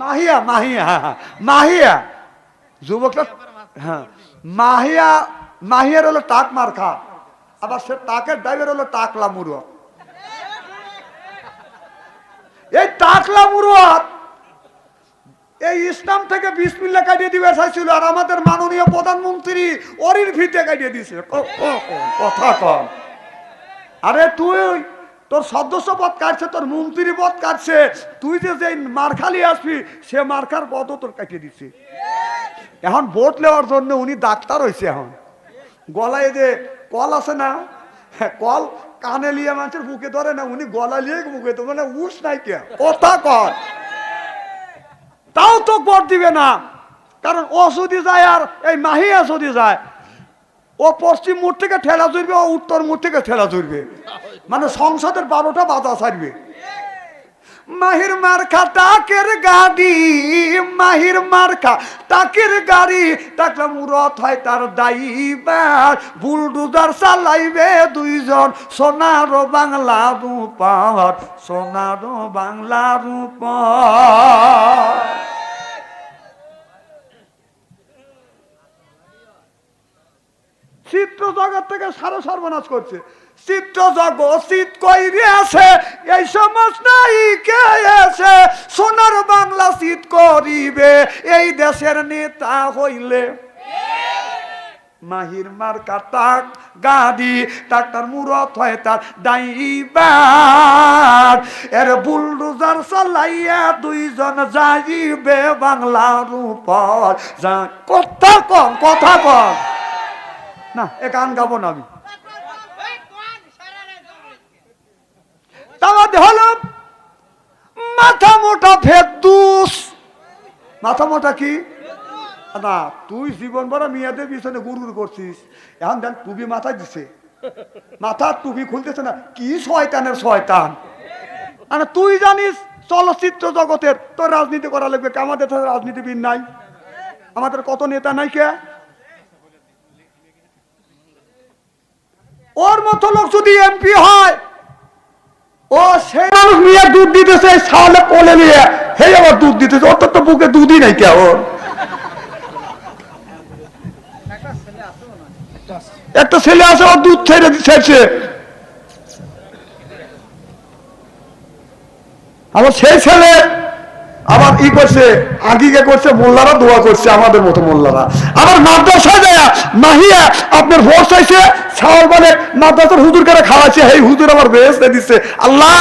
মাহিয়া মাহিয়া মাহিয়া যুবকটা, হ্যাঁ মাহিয়া, মাহিয়ার হলো টাক মার্কা, আবার সে টাকের ড্রাইভার হলো টাকলা মুড়ো। এই টাকলা মুড়ো এই ইসলাম থেকে বিসমিল্লাহ কাটিয়ে দিবে চাইছিল, আর আমাদের মাননীয় প্রধানমন্ত্রী অরির ভিতে কাটিয়ে দিছে। কথা কম। আরে তুই তোর সদস্য পদ কাটছে, তোর মন্ত্রী পদ কাটছে, তুই যে মার খালি আসবি সে মার্কার পদও তোর কাটিয়ে দিচ্ছে। এখন ভোট নেওয়ার জন্য উনি ডাক্তার হয়েছে। এখন গলায় যে কল আছে না, কল কানে লিয়ে মানুষের বুকে ধরে না, উনি গলা লিয়ে বুকে তো মানে উস নাই কে কথা কর, তাও তো ভোট দিবে না। কারণ ও যদি যায় আর এই মাহিয়া যদি যায়, ও পশ্চিম মোড় থেকে ঠেলা ধরবে, ও উত্তর মোড় থেকে ঠেলা ধরবে, মানে সংসদের 12টা বাধা ছাড়বে। মাহির মার্কা টাকের গাড়ি, মাহির মার্কা টাকের গাড়ি, টাকলা মুরত হয় তার ড্রাইভার, বুলডোজার চালাইবে দুইজন, সোনার বাংলা রূপার, সোনার বাংলা রূপার। চিত্র জগৎ থেকে সারা সর্বনাশ করছে। চিত্র জগৎ চিত কইরে আছে, এই সমাজ নাই কে আছে, সোনার বাংলা চিত করিবে এই দেশের নেতা হইলে। মাহির মার্কা টাক গাড়ি, টাকার মুরত হয় তার ড্রাইভার, এর বুলডোজার চালাইয়া দুইজন যাইবে বাংলার উপর। যা কথা কম, কথা কম না, এ গান গাবো না আমি। তাহলে হলো মাথা মোটা ফেদুস। মাথা মোটা কি না, তুই জীবন ভরা মেয়েদের পিছনে গুরুর করছিস, এখন দেখ টুপি মাথায় দিছে, মাথার টুপি খুলতেছে না, কি শয়তানের শয়তান। মানে তুই জানিস চলচ্চিত্র জগতের তোর রাজনীতি করা লাগবে, আমাদের রাজনীতিবিদ নাই, আমাদের কত নেতা নাই কে। ওর মতো লোক যদি এমপি হয়, ও সেই মানুষ নিয়ে দুধ দিতেছে, সালে কোলে নিয়ে হে আবার দুধ দিতেছে, ওর তো বুকে দুধই নাই কে। ওর একটা ছেলে আছে, ওর দুধ ছেড়ে ছেড়ছে, আবার সেই ছেলে আবার ই করছে, আগিকে করছে, মোল্লারা দোয়া করছে, আমাদের মতো মোল্লারা। আবার মাদ্রাসায় যায় মাহিয়া আপনার ভোট চাইছে, ছাওয়াল বলে মাদ্রাসার হুজুর করে খাওয়াচ্ছে, এই হুজুর আবার বেহেশতে দিচ্ছে, আল্লাহ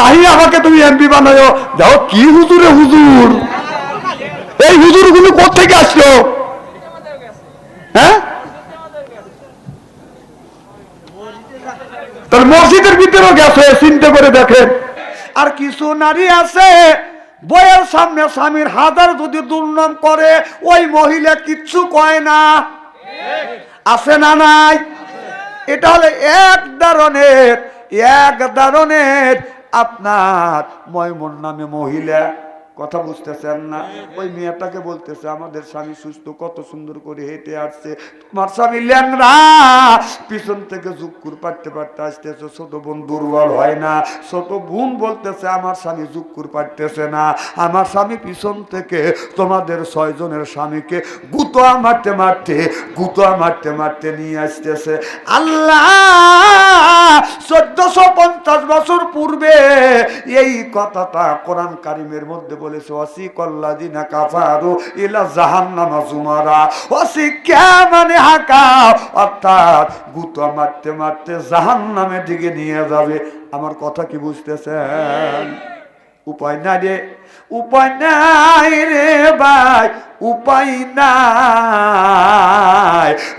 মাহিয়া আমাকে তুমি এমপি বানাও। যাও কি হুজুরে হুজুর, এই হুজুর গুলো কোথেকে আসলো? হ্যাঁ, তার মসজিদের ভিতরেও গেছে, চিন্তা করে দেখেন। আর কিছু নারী আছে বইয়ের সামনে স্বামীর হাজার যদি দুর্নাম করে, ওই মহিলা কিচ্ছু কয় না, আছে না নাই? এটা হলো এক ধরনের আপনার ময়মন নামে মহিলা। কথা বুঝতেছেন না? ওই মেয়েটাকে বলতেছে আমাদের স্বামী সুস্থ, কত সুন্দর করে হেঁটে আসছে, তোমার স্বামী ল্যাংড়া, পিছন থেকে জুক্কুর পাড়তে পাড়তে আসতেছে, ছোট বোন দুর্বল হয় না? ছোট বোন বলতেছে আমার স্বামী জুক্কুর পাড়তেছে না, আমার স্বামী পিছন থেকে তোমাদের 6 জনের স্বামীকে গুতা মারতে মারতে নিয়ে আসতেছে। আল্লাহ 1450 বছর পূর্বে এই কথাটা কোরআন কারিমের মধ্যে বলেছে, ওয়াসিকাল্লাযিনা কাফারু ইলা জাহান্নামা যুমারা, ওয়াসিকা মানে হাকা, অর্থাৎ গুতা মারতে মারতে জাহান্নামের দিকে নিয়ে যাবে। আমার কথা কি বুঝতেছেন? উপায় নাই রে, উপায় নাই রে ভাই, উপায় নাই।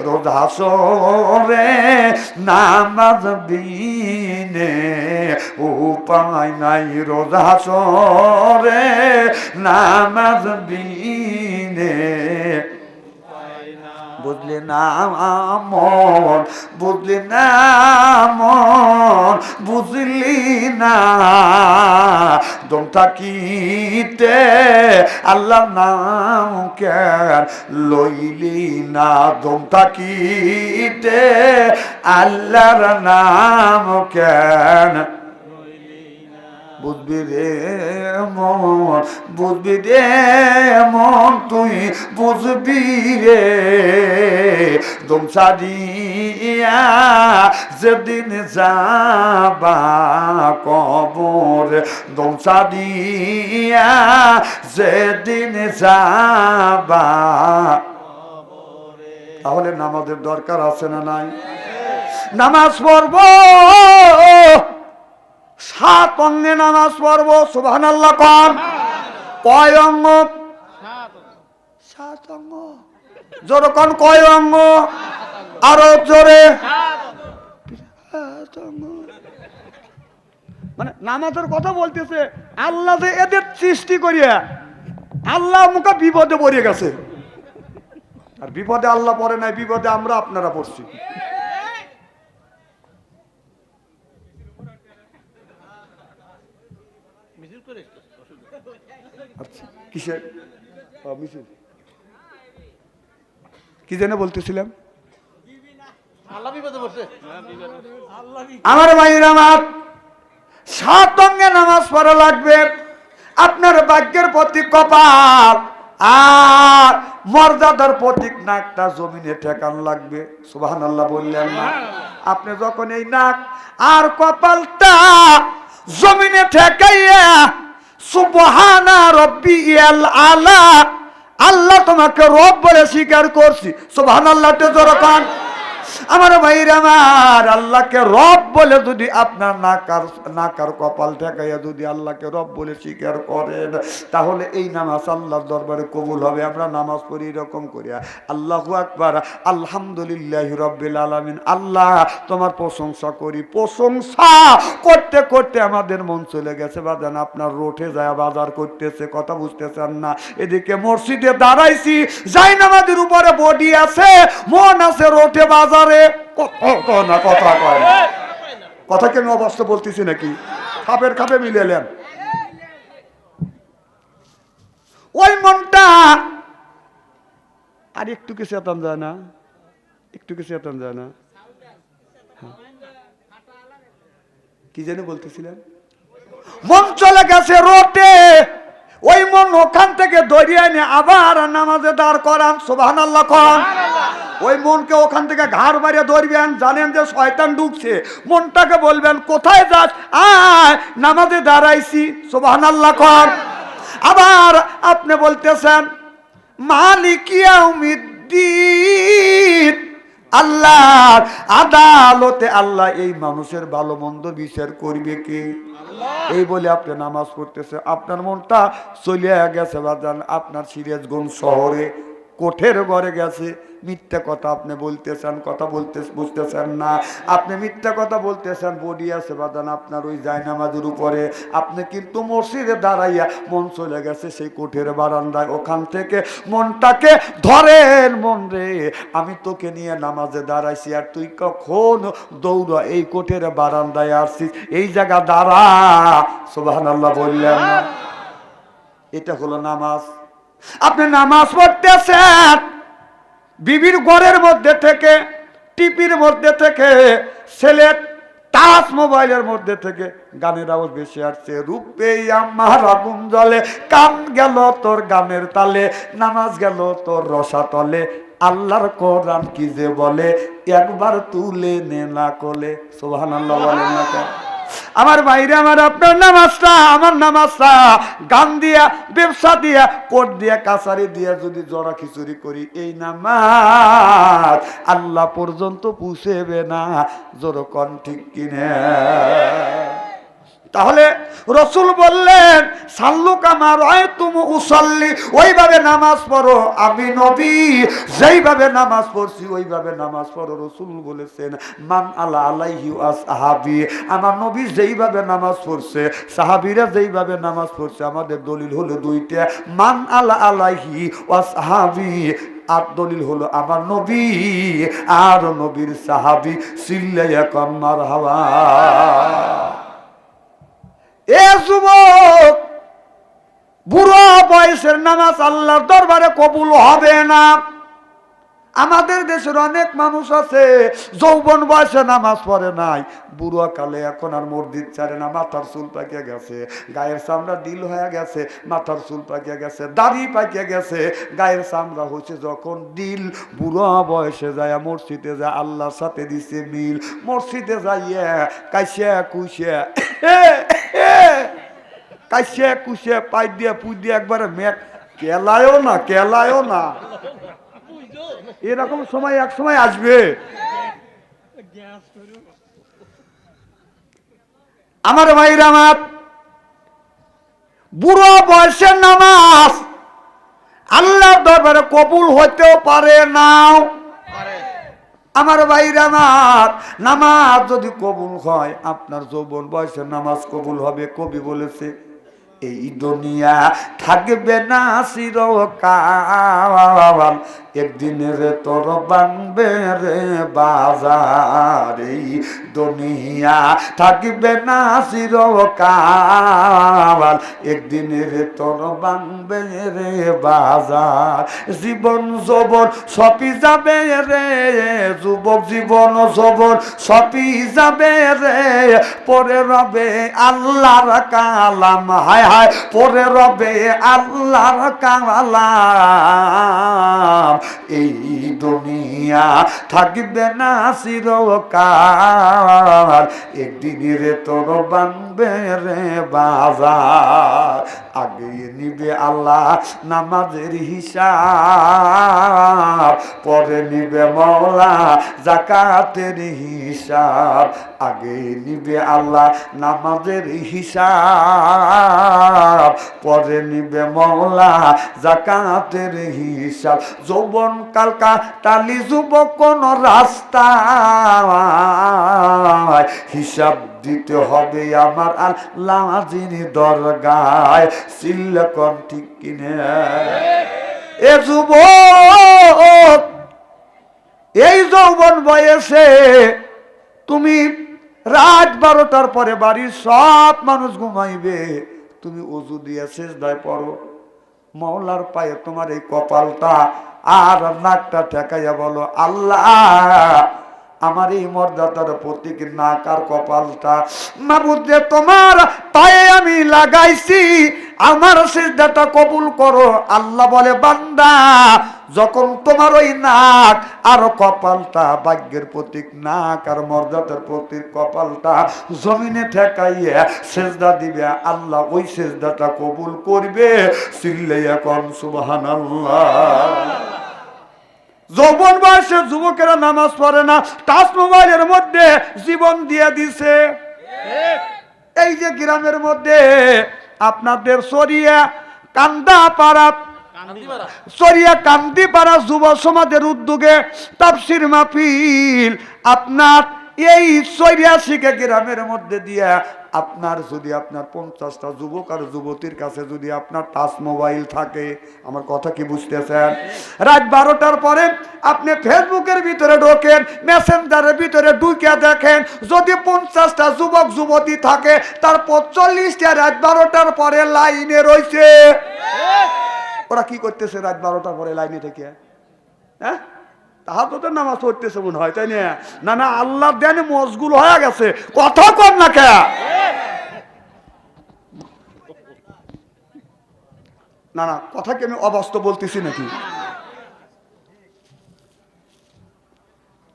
রোজা সরে নামাজ বিনে উপায় নাই, রোজা সরে নামাজ বিনে। বুঝলি না মন, বুঝলি না মন, বুঝলি না দম থাকিতে আল্লাহ নাম কেন লইলি না, দম থাকিতে আল্লাহর নাম কেন। বুঝবি রে মন, বুঝবি রে মন, তুই বুঝবি রে দমসারিয়া যেদিন যাবা কবর, দমসারিয়া যেদিন যাবা। তাহলে নামাজের দরকার আছে না নাই? নামাজ পড়বো, 7 অঙ্গে নামাজ পড়বো। সুবহানাল্লাহ কোন? কয় অঙ্গ? 7 অঙ্গ। জোরে কোন কয় অঙ্গ? আরো জোরে। 7 অঙ্গ। মানে নামাজের কথা বলতেছে, আল্লাহ যে এদের সৃষ্টি করিয়া আল্লাহ মুখে বিপদে পড়ে গেছে। আর বিপদে আল্লাহ পড়ে নাই, বিপদে আমরা আপনারা পড়ছি। কিসের মিছিল? কি যেন বলতেছিলাম? আমার ভাইরা আমার, 7 অঙ্গে নামাজ পড়া লাগবে। আপনার ভাগ্যের প্রতীক কপাল, আর মর্যাদার প্রতীক নাকটা জমিনে ঠেকান লাগবে। সুবহানাল্লাহ বললেন না? আপনি যখন এই নাক আর কপালটা জমিনে ঠেকাইয়া সুবহানা রাব্বিয়াল আলা, আল্লাহ তোমাকে রব বলে স্বীকার করছি। সুবহানাল্লাহ তে জোরে কোন? আমার ভাইরা আমার, আল্লাহকে রব বলে যদি আপনার নাকার কপাল ঠেকাইয়া যদি আল্লাহকে রব বলে স্বীকার করেন, তাহলে এই নামাজ আল্লাহর দরবারে কবুল হবে। আমরা নামাজ পড়ি এরকম করিয়া, আল্লাহু আকবার, আলহামদুলিল্লাহি রাব্বিল আলামিন। আল্লাহ তোমার প্রশংসা করি। প্রশংসা করতে করতে আমাদের মন চলে গেছে বাজান আপনার রোঠে যায় বাজার করতেছে, কথা বুঝতেছেন না? এদিকে মসজিদে দাঁড়াইছি, যাই নামাজের উপরে বডি আছে, মন আছে রোঠে বাজারে। কথা কয় না, কথা কেন অবস্থা বলতেছি নাকি? খাপের খাপে মিলেলেন। ওই মনটা আর একটু কিছু চেতন যায় না, একটু কিছু চেতন যায় না। কি যেন বলতেছিলেন? মন চলে গেছে রোটে, ওই মন ওখান থেকে দরিয়ে এনে আবার নামাজে দাঁড় করান। সুবহানাল্লাহ কোন? ওই মনকে ওখান থেকে ঘাড় বাড়িয়ে ধরবেন, জানেন যে শয়তান ঢুকছে। মনটাকে বলবেন কোথায় যাস, আয় নামাজে দাঁড়াইছি। সুবহানাল্লাহ কোন? আবার আপনি বলতেছেন মালিক ইয়াউমিদ্দিন, আল্লাহর আদালতে আল্লাহ এই মানুষের ভালো মন্দ বিচার করবে কে? এই বলে আপনি নামাজ পড়তেছে, আপনার মনটা চলে গেছে বাজান আপনার সিরাজগঞ্জ শহরে কোঠের ঘরে গেছে। মিথ্যা কথা আপনি বলতেছেন, কথা বলতে বুঝতেছেন না। আপনি মিথ্যা কথা বলতেছেন, বডি আছে বাজান আপনার ওই জায়নামাজের উপরে। আপনি কিন্তু মসজিদে দাঁড়াইয়া মন চলে গেছে সেই কোঠের বারান্দায়। ওখান থেকে মনটাকে ধরেন, মন রে আমি তোকে নিয়ে নামাজে দাঁড়াইছি, আর তুই কখন দৌড়া এই কোঠের বারান্দায় আসছিস, এই জায়গা দাঁড়া। সুবহানাল্লাহ বললেন না? এটা হলো নামাজ। আপনি নামাজ পড়তেছেন, বিবির ঘরের মধ্যে থেকে, টিপির মধ্যে থেকে, ছেলের টাচ মোবাইলের মধ্যে থেকে গানের আওয়াজ বেশি আসছে। রূপে আমার আগুন জ্বলে, কান গেল তোর গানের তালে, নামাজ গেল তোর রসাতলে, আল্লাহর কোরআন কি যে বলে, একবার তুলে নে না কোলে। সুবহানাল্লাহ বলেন না কেন? আমার বাইরে আমার আপনার নামাজটা, আমার নামাজটা গান দিয়া, ব্যবসা দিয়া, কোট দিয়া, কাছারি দিয়া যদি জড়া খিচুড়ি করি, এই নামাজ আল্লাহ পর্যন্ত পৌঁছেবে না। জোরকন ঠিক কিনে? তাহলে রসুল বললেন সাল্লু কামা রাআইতুমু উসাল্লি, ওইভাবে নামাজ পড়ো। আমি নবী যেইভাবে নামাজ পড়ছি ওইভাবে নামাজ পড়ো। রসুল বলেছেন মান আলা আলাইহি আসহাবি, আমার নবী যেইভাবে নামাজ পড়ছে, সাহাবীরা যেইভাবে নামাজ পড়ছে। আমাদের দলিল হলো দুইটা, মান আলা আলাইহি আসহাবি, আর দলিল হলো আমার নবী আর নবীর সাহাবী। সিল্লাইয়া কাম মারহাবা। এ যুবক, বুড়ো বয়সের নামাজ আল্লাহর দরবারে কবুল হবে না। আমাদের দেশের অনেক মানুষ আছে যৌবন বয়সে নামাজ পড়ে নাই, বুড়ো কালে এখন আর মসজিদ ছাড়ে না, মাথার চুল পাকিয়ে গেছে, গায়ের চামড়া ডিল হয়ে গেছে, মাথার চুল পাকিয়ে গেছে, দাড়ি পাকিয়ে গেছে, গায়ের চামড়া হচ্ছে যখন ডিল, বুড়ো বয়সে যায় মসজিদে যায়, আল্লাহর সাথে দিছে মিল, মসজিদে যাইয়া কাইসে কুইসে কাইসে কুইসে পাই দিয়ে পুই দিয়ে একবারে মেঘ কেলায়ও না এরকম সময় এক সময় আসবে। আমার ভাইরা আমার, বুড়ো বয়সের নামাজ আল্লাহর দরবারে কবুল হতেও পারে না। আমার ভাইরা আমার, নামাজ যদি কবুল হয় আপনার যৌবন বয়সের নামাজ কবুল হবে। কবি বলেছে এই দুনিয়া থাকবে না চিরকাল, একদিনের তোর বানবে রে বাজার। এই দুনিয়া থাকবে না চিরকাল, একদিনের তোর বানবে রে বাজার। জীবন যৌবন সপি যাবে রে যুবক, জীবন যৌবন সপি যাবে রে, পরে রবে আল্লাহর কালাম, হায় হায় পরে রবে আল্লাহর কালাম। এই দুনিয়া থাকবে না চিরকাল, একদিনের তোর বানবে রে বাজার। আগে নিবে আল্লাহ নামাজের হিসাব, পরে নিবে মওলা যাকাতের হিসাব। আগে নিবে আল্লাহ নামাজের হিসাব, পরে নিবে মওলা যাকাতের হিসাব। যৌবন কালকা টালি যুবক কোন রাস্তা, হিসাব দিতে হবে আমার আল্লাহ যিনি দরগায়। সিল্লাকন ঠিক কিনে এ যুবক, এই যৌবন বয়সে তুমি রাত 12টার পরে বাড়ির সব মানুষ ঘুমাইবে, তুমি ওযু দিয়ে সিজদায় পড়ো, মাওলার পায়ে তোমার এই কপালটা আর নাকটা ঠেকাইয়া বলো আল্লাহ আমার এই মর্যাদার প্রতীক নাক আর কপালটা মাবুদ রে তোমার পায়ে আমি লাগাইছি, আমার সিজদাটা কবুল করো। আল্লাহ বলে বান্দা যখন তোমার ওই নাক আর কপালটা, ভাগ্যের প্রতীক নাক আর মর্যাদার প্রতীক কপালটা জমিনে ঠেকাইয়া সিজদা দিবে, আল্লাহ ওই সিজদাটা কবুল করবে। চিল্লাইয়া কোন সুবহানাল্লাহ। যৌবন বয়সের যুবকেরা নামাজ পড়ে না, টাচ মোবাইলের মধ্যে জীবন দিয়ে দিছে। এই যে গ্রামের মধ্যে আপনাদের সরিয়া কান্দিপাড়া যুব সমাজের উদ্যোগে তাফসীর মাহফিল আপনার এই 84 গ্রামের মধ্যে দিয়া আপনার যদি আপনার 50টা যুবক আর যুবতীর কাছে যদি আপনার টাচ মোবাইল থাকে, আমার কথা কি বুঝতেছেন? রাত 12টার পরে আপনি ফেসবুকের ভিতরে ঢোকেন, মেসেঞ্জারের ভিতরে ঢুকে দেখেন, যদি 50টা যুবক যুবতী থাকে তারপর 40টা রাত 12টার পরে লাইনে রয়েছে। ওরা কি করতেছে রাত 12টার পরে লাইনে থেকে? হ্যাঁ, তাহাজ্জুদের নামাজ পড়তেছে মনে হয়, তাই না? না আল্লাহর দেনে মশগুল হয়ে গেছে। কথা কর না কে? না কথা কি আমি অবাস্তব বলতেছি নাকি?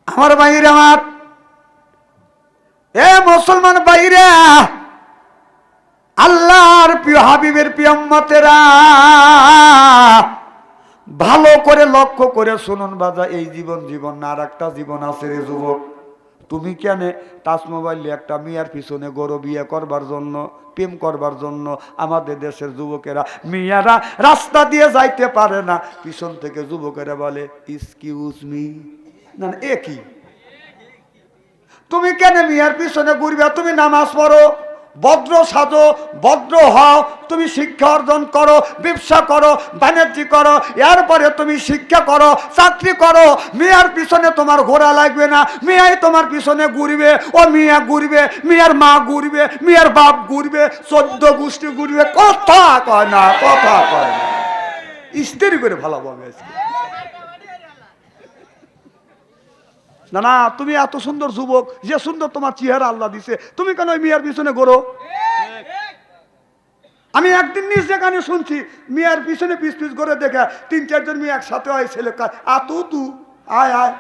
আমার ভাইরা, আমার এ মুসলমান ভাইরা, আল্লাহর প্রিয় হাবিবের প্রিয় উম্মতেরা, ভালো করে লক্ষ্য করে শুনুন বাজা, এই জীবন না আর একটা জীবন আছে রে যুবক। তুমি কেন টাচ মোবাইল একটা মেয়ের পিছনে গরু বিয়ে করবার জন্য, প্রেম করবার জন্য আমাদের দেশের যুবকেরা মেয়েরা রাস্তা দিয়ে যাইতে পারে না, পিছন থেকে যুবকেরা বলে এক্সকিউজ মি। না এ কি? তুমি কেন মেয়ের পিছনে ঘুরবে? তুমি নামাজ পড়ো, ভদ্র সাজো, ভদ্র হও, তুমি শিক্ষা অর্জন করো, ব্যবসা করো, বাণিজ্য করো, এরপরে তুমি শিক্ষা করো, চাকরি করো। মেয়ের পিছনে তোমার ঘোরা লাগবে না, মেয়াই তোমার পিছনে ঘুরবে। ও মেয়া ঘুরবে, মেয়ের মা ঘুরবে, মেয়ের বাপ ঘুরবে, 14 গোষ্ঠী ঘুরবে। কথা কয় না, কথা কয় না, স্ত্রী করে ভালো বলবে। না না, তুমি এত সুন্দর যুবক, যে সুন্দর তোমার চেহারা আল্লাহ দিছে, তুমি কেন ওই মেয়ের পিছনে ঘোরো? আমি একদিন নিজ যেখানে শুনছি মেয়ের পিছনে পিস পিস করে দেখে 3-4 জন মেয়ে একসাথে হয়, ছেলে আতু তু আয় আয়।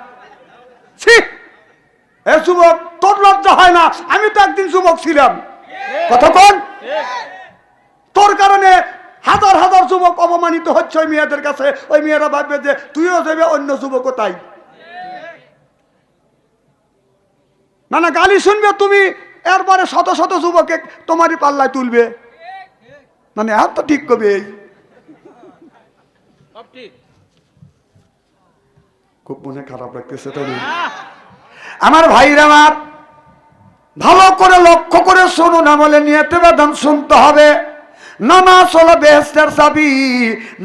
ছি, এ যুবক তোর লজ্জা হয় না? আমি তো একদিন যুবক ছিলাম, কতক্ষণ তোর কারণে হাজার হাজার যুবক অপমানিত হচ্ছে ওই মেয়েদের কাছে। ওই মেয়েরা ভাববে যে তুইও যাবে, অন্য যুবকও তাই। না না, গালি শুনবে তুমি, এরপরে শত শত যুবকে তোমারই পাল্লায় তুলবে। মানে আর তো ঠিক কবে, খুব মনে খারাপ লাগতেছে। তবে আমার ভাইরা আমার ভালো করে লক্ষ্য করে শুনুন, আমলে নিয়তে বেদন শুনতে হবে। নামাজ হলো বেহেশতের চাবি,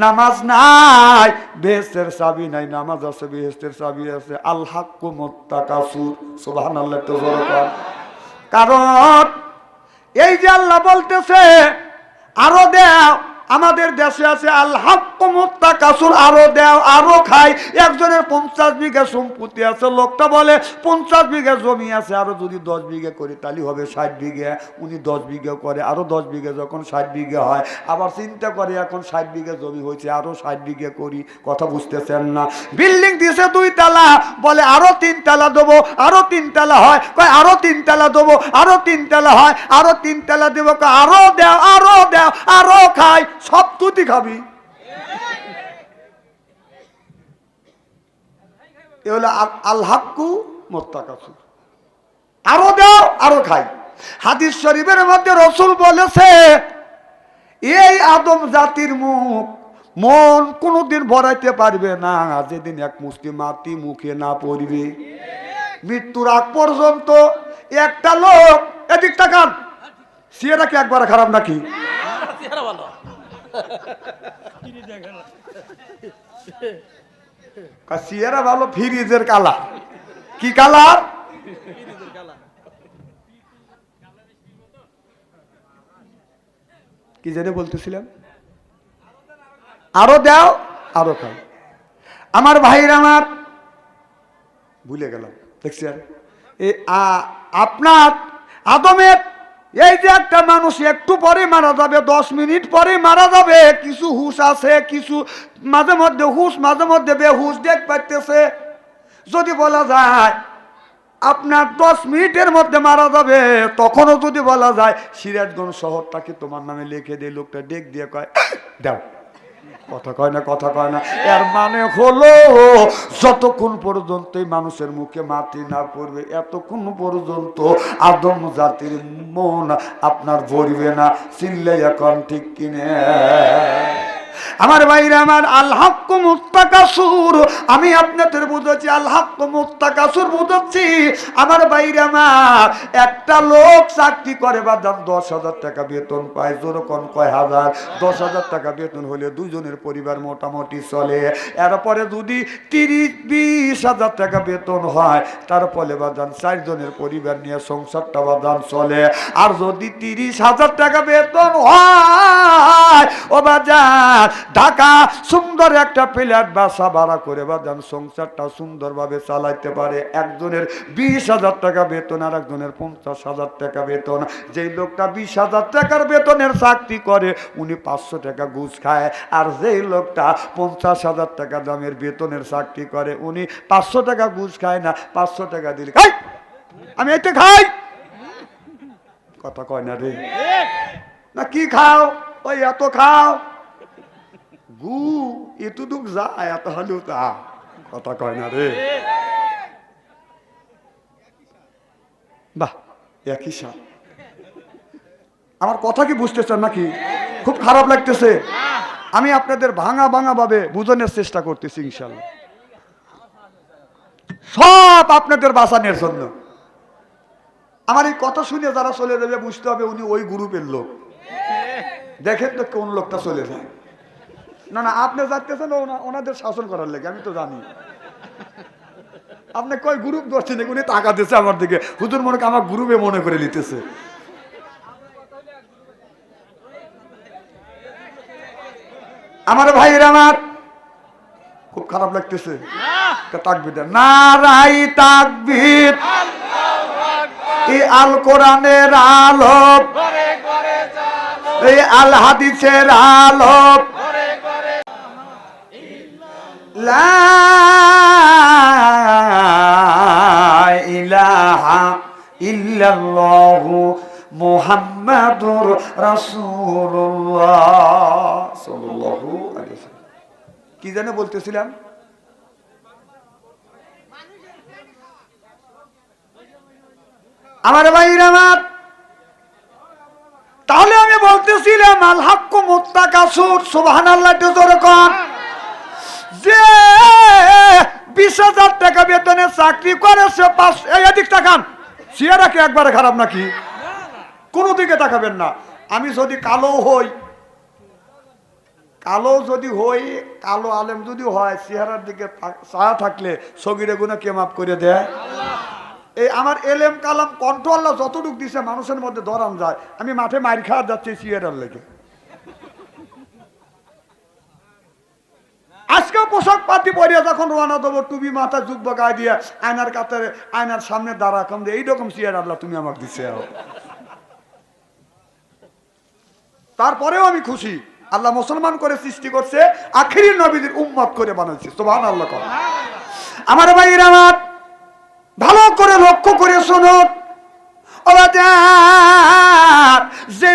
নামাজ নাই বেহেশতের চাবি নাই, নামাজ আছে বেহেশতের চাবি আছে। আল হাক্কু মুত্তাকাসুর, সুবহানাল্লাহ। তো জোরে কর। কারণ এই যে আল্লাহ বলতেছে আরো দেও, আমাদের দেশে আছে আল হাক্কু মুত্তাকাসুর, আরো দেও আরো খাই। একজনের 50 বিঘা সম্পত্তি আছে, লোকটা বলে 50 বিঘা জমি আছে, আরো যদি 10 বিঘা করি তাহলে হবে 60 বিঘা। উনি 10 বিঘা করে, আরো 10 বিঘা যখন 60 বিঘা হয়, আবার চিন্তা করে এখন 60 বিঘা জমি হয়েছে, আরো 60 বিঘা করি। কথা বুঝতেছেন না? বিল্ডিং দিছে 2 তলা, বলে আরো 3 তলা দেবো, আরো 3 তলা হয়, কয় আরো 3 তলা দেবো, আরো 3 তলা হয়, আরো 3 তলা দেবো, আরো দেও আরো দেও আরো খাই। সব তুই খাবি। এ হলো আল হাক্কু মুত্তাকাসুর, আরো দাও আরো খাই। হাদিস শরীফের মধ্যে রাসূল বলেছে এই আদম জাতির মুখ মন কোনোদিন ভরাইতে পারবে না যেদিন এক মুষ্টি মাটি মুখে না পড়বে। মৃত্যুর আগ পর্যন্ত একটা লোক, এদিক তাকান, সিয়েরা কি একবার খারাপ নাকি? সিয়েরা ভালো, ফ্রিজের কালার। কি কালার? কি জানে বলতেছিলাম? আরো দাও আরো খাও। আমার ভাইরা আমার, ভুলে গেলাম, দেখছি আর আপনার আদমের এই যে একটা মানুষ একটু পরে মারা যাবে, 10 মিনিট পরে মারা যাবে। কিছু হুশ আছে, কিছু মাঝে মধ্যে হুশ, মাঝে মধ্যে বেহুশ দেখ পাইতেছে। যদি বলা যায় আপনার 10 মিনিটের মধ্যে মারা যাবে, তখনও যদি বলা যায় সিরাজগঞ্জ শহরটাকে তোমার নামে লিখে দিয়ে, লোকটা ডেক দিয়ে কয় দাও। কথা কয় না, কথা কয় না। এর মানে হলো যতক্ষণ পর্যন্ত মানুষের মুখে মাটি না পড়বে, এতক্ষণ পর্যন্ত আদম জাতির মন আপনার ভরবে না। চিনলে এখন ঠিক কিনে? আমার ভাইরা আমার, আল হাক্কু মুত্তাকাসুর, আমি আপনাদের বুঝাচ্ছি আল হাক্কু মুত্তাকাসুর বুঝাচ্ছি। আমার ভাইরা আমার, একটা লোক চাকরি করে বা 10,000 টাকা বেতন পায়, যেরকম কয় হাজার, 10,000 টাকা বেতন হলে দুজনের পরিবার মোটামুটি চলে। এরপরে যদি 30-20,000 টাকা বেতন হয়, তারপরে বাজান 4 জনের পরিবার নিয়ে সংসারটা বাজান চলে। আর যদি 30,000 টাকা বেতন হয়, ও বাজান ঢাকা সুন্দর একটা ফ্ল্যাট বাসা ভাড়া করে বাজান সংসারটা সুন্দরভাবে চালাইতে পারে। একজনের 20,000 টাকা বেতন, আর একজনের 50,000 টাকা বেতন। যেই লোকটা 20,000 টাকার বেতনের চাকরি করে উনি 500 টাকা ঘুষ খায়, আর যেই লোকটা 50,000 টাকা দামের বেতনের চাকরি করে উনি 500 টাকা ঘুষ খায় না। 500 টাকা দিলে খাই, আমি এটা খাই। কথা কয় না রে? না কি খাও? ওই এত খাও, গু এতটুক যায়, এত হালুতা। কথা কয় না রে? বাহ, একই সাথ। আমার কথা কি বুঝতেছেন নাকি? খুব খারাপ লাগতেছে। আমি আপনাদের ভাঙা ভাঙা ভাবে বুঝানোর চেষ্টা করতেছি, ইনশাল্লাহ সব আপনাদের বাঁচানোর জন্য। আমার এই কথা শুনে যারা চলে যাবে বুঝতে হবে উনি ওই গ্রুপের লোক। দেখেন তো কোন লোকটা চলে যায়। না না, আপনি যাচ্ছেন ওনাদের শাসন করার লেগে, আমি তো জানি। আপনি কয় গ্রুপ ধরছেন, উনি টাকা দিচ্ছে আমার দিকে, হুজুর মনে আমার গ্রুপে মনে করে নিতেছে। আমার ভাইয়ের আমার, খুব খারাপ লাগতেছে? তাকবীর দেন, নারাই তাকবীর। এই আল কোরআনের আলো, এই আল হাদিসের আলো, লা ইলাহা ইল্লাল্লাহু মুহাম্মাদুর রাসূলুল্লাহ সাল্লাল্লাহু আলাইহি ওয়াসাল্লাম। কি জানে বলতেছিলাম? আমার ভাইরা আমার, তাহলে আমি বলতেছিলাম আল হাক্কু মুত্তাকাসুর, সুবহানাল্লাহ জোরে কোন। যে 20,000 টাকা বেতনে চাকরি করে সে এদিক তাকান, চেহারা কি একবারে খারাপ নাকি? কোনো দিকে তাকাবেন না। আমি যদি কালো হই, কালো আলেম যদি হয়, চেহারার দিকে ছায়া থাকলে সগিরে গুনাহ কে মাফ করে দেয়? এই আমার এলেম কালাম কন্ট্রোল যতটুক দিছে মানুষের মধ্যে ধরান যায়। আমি মাঠে মার খাওয়া যাচ্ছি চেহারার লেগে। আজকেও পোশাক পাতি পরিয়া যখন রওনা দেবো, টুপি মাথা জুব্বা গায়ে দিয়ে আয়নার কাতারে আয়নার সামনে দাঁড়া কম দিয়ে এইরকম চেহারা আল্লাহ তুমি আমাকে দিছে। তারপরেও আমি খুশি, আল্লাহ মুসলমান করে সৃষ্টি করছে, আখিরি নবীদের উম্মত করে বানাইছে। সুবহানাল্লাহ। আমার ভাইরা আমার, ভালো করে লক্ষ্য করে শুনুন, যে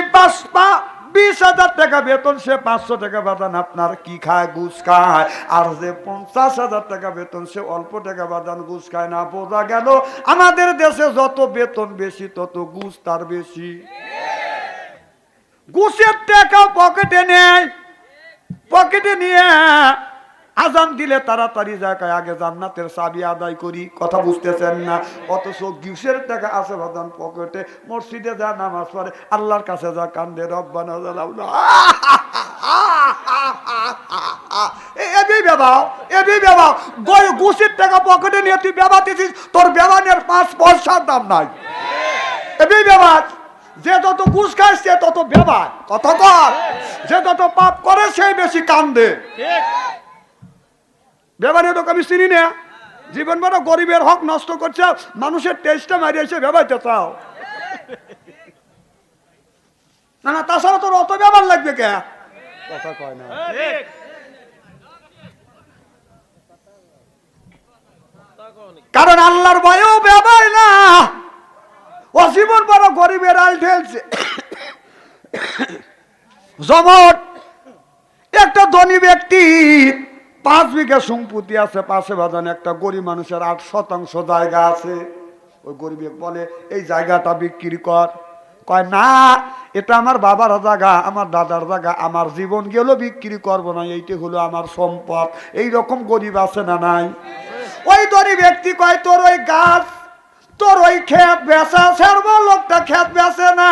20,000 টাকা বেতন সে 500 টাকা বাদান আপনার কি খায়? ঘুষ খায়। আর যে 50,000 টাকা বেতন সে অল্প টাকা বাদান ঘুষ খায় না। বোঝা গেল আমাদের দেশে যত বেতন বেশি তত ঘুষ তার বেশি। ঘুষের টাকা পকেটে নেয়, পকেটে নিয়ে আজান দিলে তাড়াতাড়ি যায় আগে জান্নাতের চাবি আদায় করি। কথা বুঝতেছেন না? অথচ ঘুষের টাকা আছে বাদান পকেটে, মসজিদে যা নামাজ পড়ে, আল্লাহর কাছে যা কান্দে, রব্বানা জালাউনা। ঘুষের টাকা পকেটে নিয়ে তুই বেবাতেছিস, তোর বেবানের 5 পয়সার দাম নাই। এবি বেবা, যে যত ঘুষ খায় সে তত বেবা। কথা কর, যে যত পাপ করে সেই বেশি কান্দে। বেবানে তো আমি চিনি না, জীবন বড় গরিবের হক নষ্ট করছে, মানুষের টেস্টটা মারিয়েছে, বেবাইতে চাও না? না, তাছাড়া তোর অত বেবার লাগবে কে? কথা কয় না। কারণ আল্লাহর ভয়েও বেবাই না, ও জীবন বড় গরিবের আল ঢেলছে। যেমন একটা ধনী ব্যক্তি 5 বিঘা সম্পত্তি আছে, পাশে বাজানে একটা গরিব মানুষের 8% জায়গা আছে। ওই গরিব বলে এই জায়গাটা বিক্রি কর। কয় না, এটা আমার বাবার জায়গা, আমার দাদার জায়গা, আমার জীবন গেল বিক্রি করবো না, এইটা হলো আমার সম্পদ। এই রকম গরিব আছে না নাই? ওই ধনী ব্যক্তি কয় তোর ওই গাছ, তোর ওই ক্ষেত বেচা ছাড়ব। লোকটা ক্ষেত বেচে না,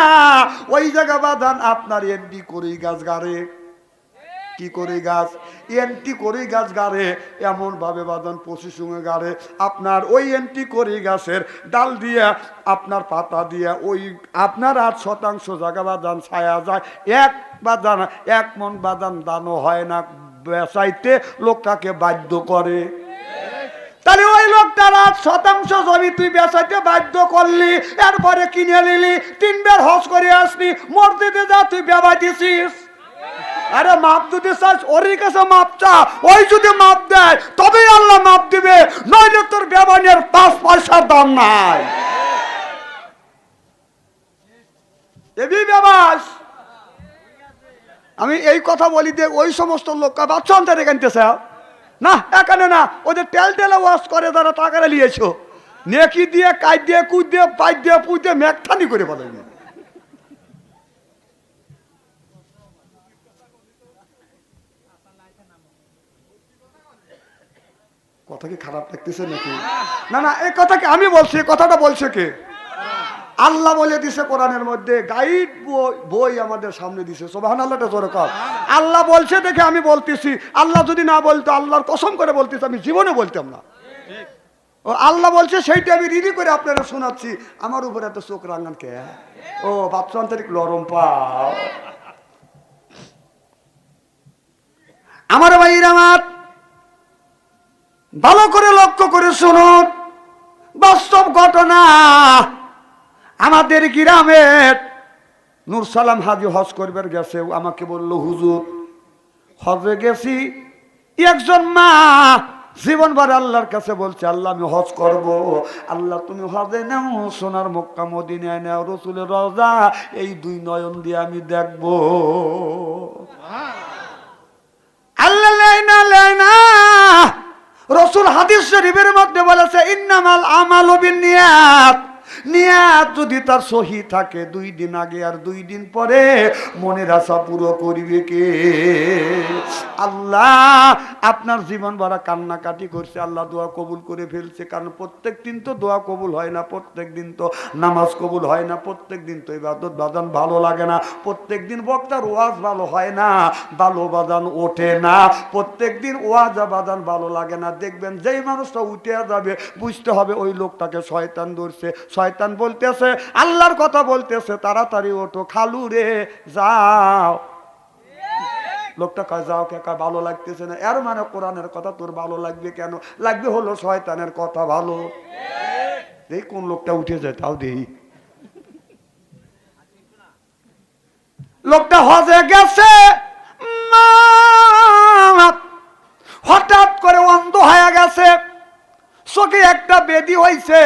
ওই জায়গা বাদান আপনার এমডি করেই গাছ গাড়ে। কি করে গাছ? এন্টি করে গাছ গাড়ে, এমন ভাবে বাদান পশু সঙ্গে গাড়ে, আপনার ওই এন্টি করে গাছের ডাল দিয়ে আপনার পাতা দিয়ে ওই আপনার 8% জায়গা বাদান ছায়া যায়। এক মন বাদান দানও হয় না, বেচাইতে লোকটাকে বাধ্য করে। তাহলে ওই লোকটার 8% জমি তুই বেচাইতে বাধ্য করলি, এরপরে কিনে নিলি, 3 বার হজ করে আসলি, মসজিদে যা তুই বেবাই দিছিস। আরে মাপ যদি চাস ওর কাছে মাপ চা, ওই যদি মাপ দেয় তবেই আল্লাহ মাপ দিবে, নইলে তোর বেবানের 5 পয়সার দাম নাই। এবি বেবাস, আমি এই কথা বলি যে ওই সমস্ত লোক বাচ্চা আনতে কানতেছে না, এখানে না, ওদের তেল ওয়াশ করে যারা টাকাটা নিয়েছো, নেকি দিয়ে কাজ দিয়ে কুদ দিয়ে পাইপ দিয়ে পুই দিয়ে মেঘঠানি করে বলেন। কথা কি খারাপ লাগতেছে নাকি? না না, এই কথা কি আমি বলছি? কথাটা বলছে কে? আল্লাহ বলে দিছে কোরআনের মধ্যে, গাইড বই আমাদের সামনে দিছে। সুবহানাল্লাহটা জোরে কর। আল্লাহ বলছে দেখে আমি বলতেছি, আল্লাহ যদি না বলতো, আল্লাহর কসম করে বলতেছি, আমি জীবনে বলতাম না। ও আল্লাহ বলছে সেইটা আমি রিডি করে আপনারা শোনাচ্ছি। আমার উপরে এত চোখ রাঙান কে? ও বাচ্চা আন্তরিক লরম পাও। আমার ভাইরা আমার, ভালো করে লক্ষ্য করে শুনুন, বাস্তব ঘটনা। আমাদের গ্রামের নূরসালাম হাজি হজ করবার গেছে, আমাকে বলল হুজুর হজে গেছি। একজন মা জীবনভর আল্লাহর কাছে বলছে, আল্লাহ আমি হজ করব। আল্লাহ তুমি হজে নাও, সোনার মক্কা মদিনায় নাও, রসুলের রওজা এই দুই নয়ন দিয়ে আমি দেখব। আল্লাহ লেনা লেনা রসুল হাদিস শরীফের মধ্যে বলেছে, ইন্নামাল আমালু বিন্নিয়াত। নিয়াত যদি তার সহি থাকে, 2 দিন আগে আর 2 দিন পরে মনের আশা পুরো করিবে কে? আল্লাহ। আপনার জীবন ভরা কান্নাকাটি করছে, আল্লাহ দোয়া কবুল করে ফেলছে। কারণ প্রত্যেক দিন তো দোয়া কবুল হয় না, প্রত্যেক দিন তো নামাজ কবুল হয় না, প্রত্যেক দিন তো ইবাদত বাজান ভালো লাগে না, প্রত্যেক দিন বক্তার ওয়াজ ভালো হয় না, ভালো বাজান ওঠে না, প্রত্যেক দিন ওয়াজ বাজান ভালো লাগে না। দেখবেন যেই মানুষটা উঠে যাবে বুঝতে হবে ওই লোকটাকে শয়তান ধরছে। শয়তান বলতেছে, আল্লাহর কথা বলতেছে, তাড়াতাড়ি ওঠো খালু রে যাও। লোকটা কয় যাও কে? কয় ভালো লাগতেছে না। এর মানে কোরআনের কথা তোর ভালো লাগবে কেন? লাগবে হলো শয়তানের কথা ভালো। এই কোন লোকটা উঠে যায় তাও দেই। লোকটা হজে গেছে, হঠাৎ করে অন্ধ হয়ে গেছে, চোখে একটা বেদি হয়েছে,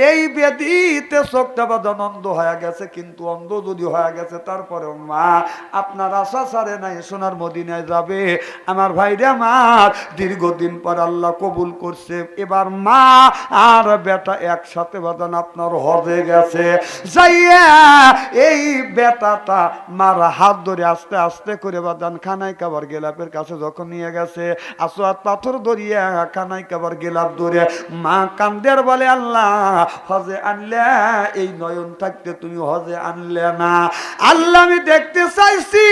এই বেদিতে চোখটা বাঁধানো অন্ধ হয়ে গেছে। কিন্তু অন্ধ যদি হয়ে গেছে তারপরে মা আপনার আশা ছাড়ে নাই, সোনার মদিনায় যাবে। আমার ভাইরে আমার দীর্ঘদিন পর আল্লাহ কবুল করছে। এবার মা আর বেটা একসাথে বাঁধান আপনার হজে গেছে। যাইয়া এই বেটাটা মার হাত ধরে আস্তে আস্তে করে বাঁধান খানাই কাবার গেলাপের কাছে যখন নিয়ে গেছে, আসোয়াত পাথর ধরিয়া খানাই কাবার গেলাপ ধরে মা কান্দের বলে, আল্লাহ হজে আনলে, এই নয়ন থাকতে তুমি হজে আনলে না। আল্লাহ আমি দেখতে চাইছি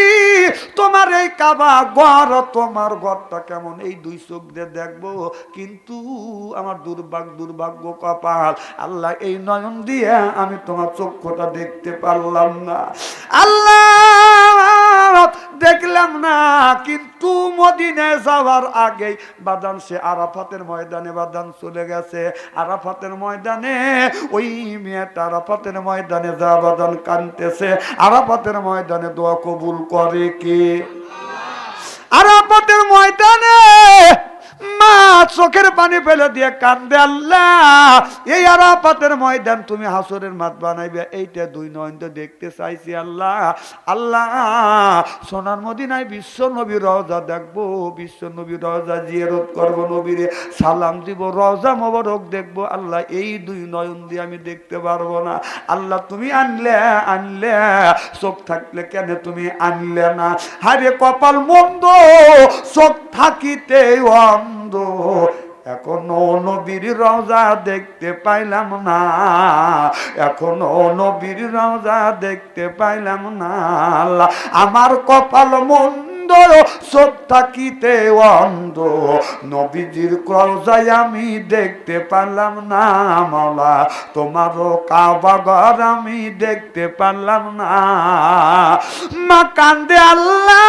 তোমার এই কাবা ঘর, তোমার ঘরটা কেমন, এই 2 চোখ দিয়ে দেখবো, কিন্তু আমার দুর্ভাগ্য কপাল, আল্লাহ এই নয়ন দিয়ে আমি তোমার চক্ষুটা দেখতে পারলাম না। আল্লাহ দেখলাম না। কিন্তু মদিনায় যাওয়ার আগেই বাদান সে আরাফাতের ময়দানে বাদান চলে গেছে। আরাফাতের ময়দানে ওই মেয়েটা আরাফাতের ময়দানে যা বাদান কাঁদতেছে। আরাফাতের ময়দানে দোয়া কবুল করে কে? আরাফাতের ময়দানে মা চোখের পানি ফেলে দিয়ে কান্দে, আল্লাহ এই আরাফাতের ময়দান তুমি হাসরের মাঠ বানাইবে, এইটা 2 নয়ন তো দেখতে চাইছি। আল্লাহ আল্লাহ সোনার মদিনায় বিশ্ব নবী রওজা দেখবো, বিশ্ব নবী রওজা জিয়ারত করবো, নবীরে সালাম দিব, রওজা মোবারক দেখবো। আল্লাহ এই 2 নয়ন দিয়ে আমি দেখতে পারবো না। আল্লাহ তুমি আনলে চোখ থাকলে কেন তুমি আনলে না? হারে কপাল মন্দ, চোখ থাকিতে অন্ধ, এখনো নবীর রওজা দেখতে পাইলাম না, এখনো নবীর রওজা দেখতে পাইলাম না। আল্লাহ আমার কপাল মন্দ, চোখ থাকিতে অন্ধ, নবীজির রওজায় আমি দেখতে পারলাম না। মাওলা তোমারও কাবা ঘর আমি দেখতে পারলাম না। মা কান্দে, আল্লাহ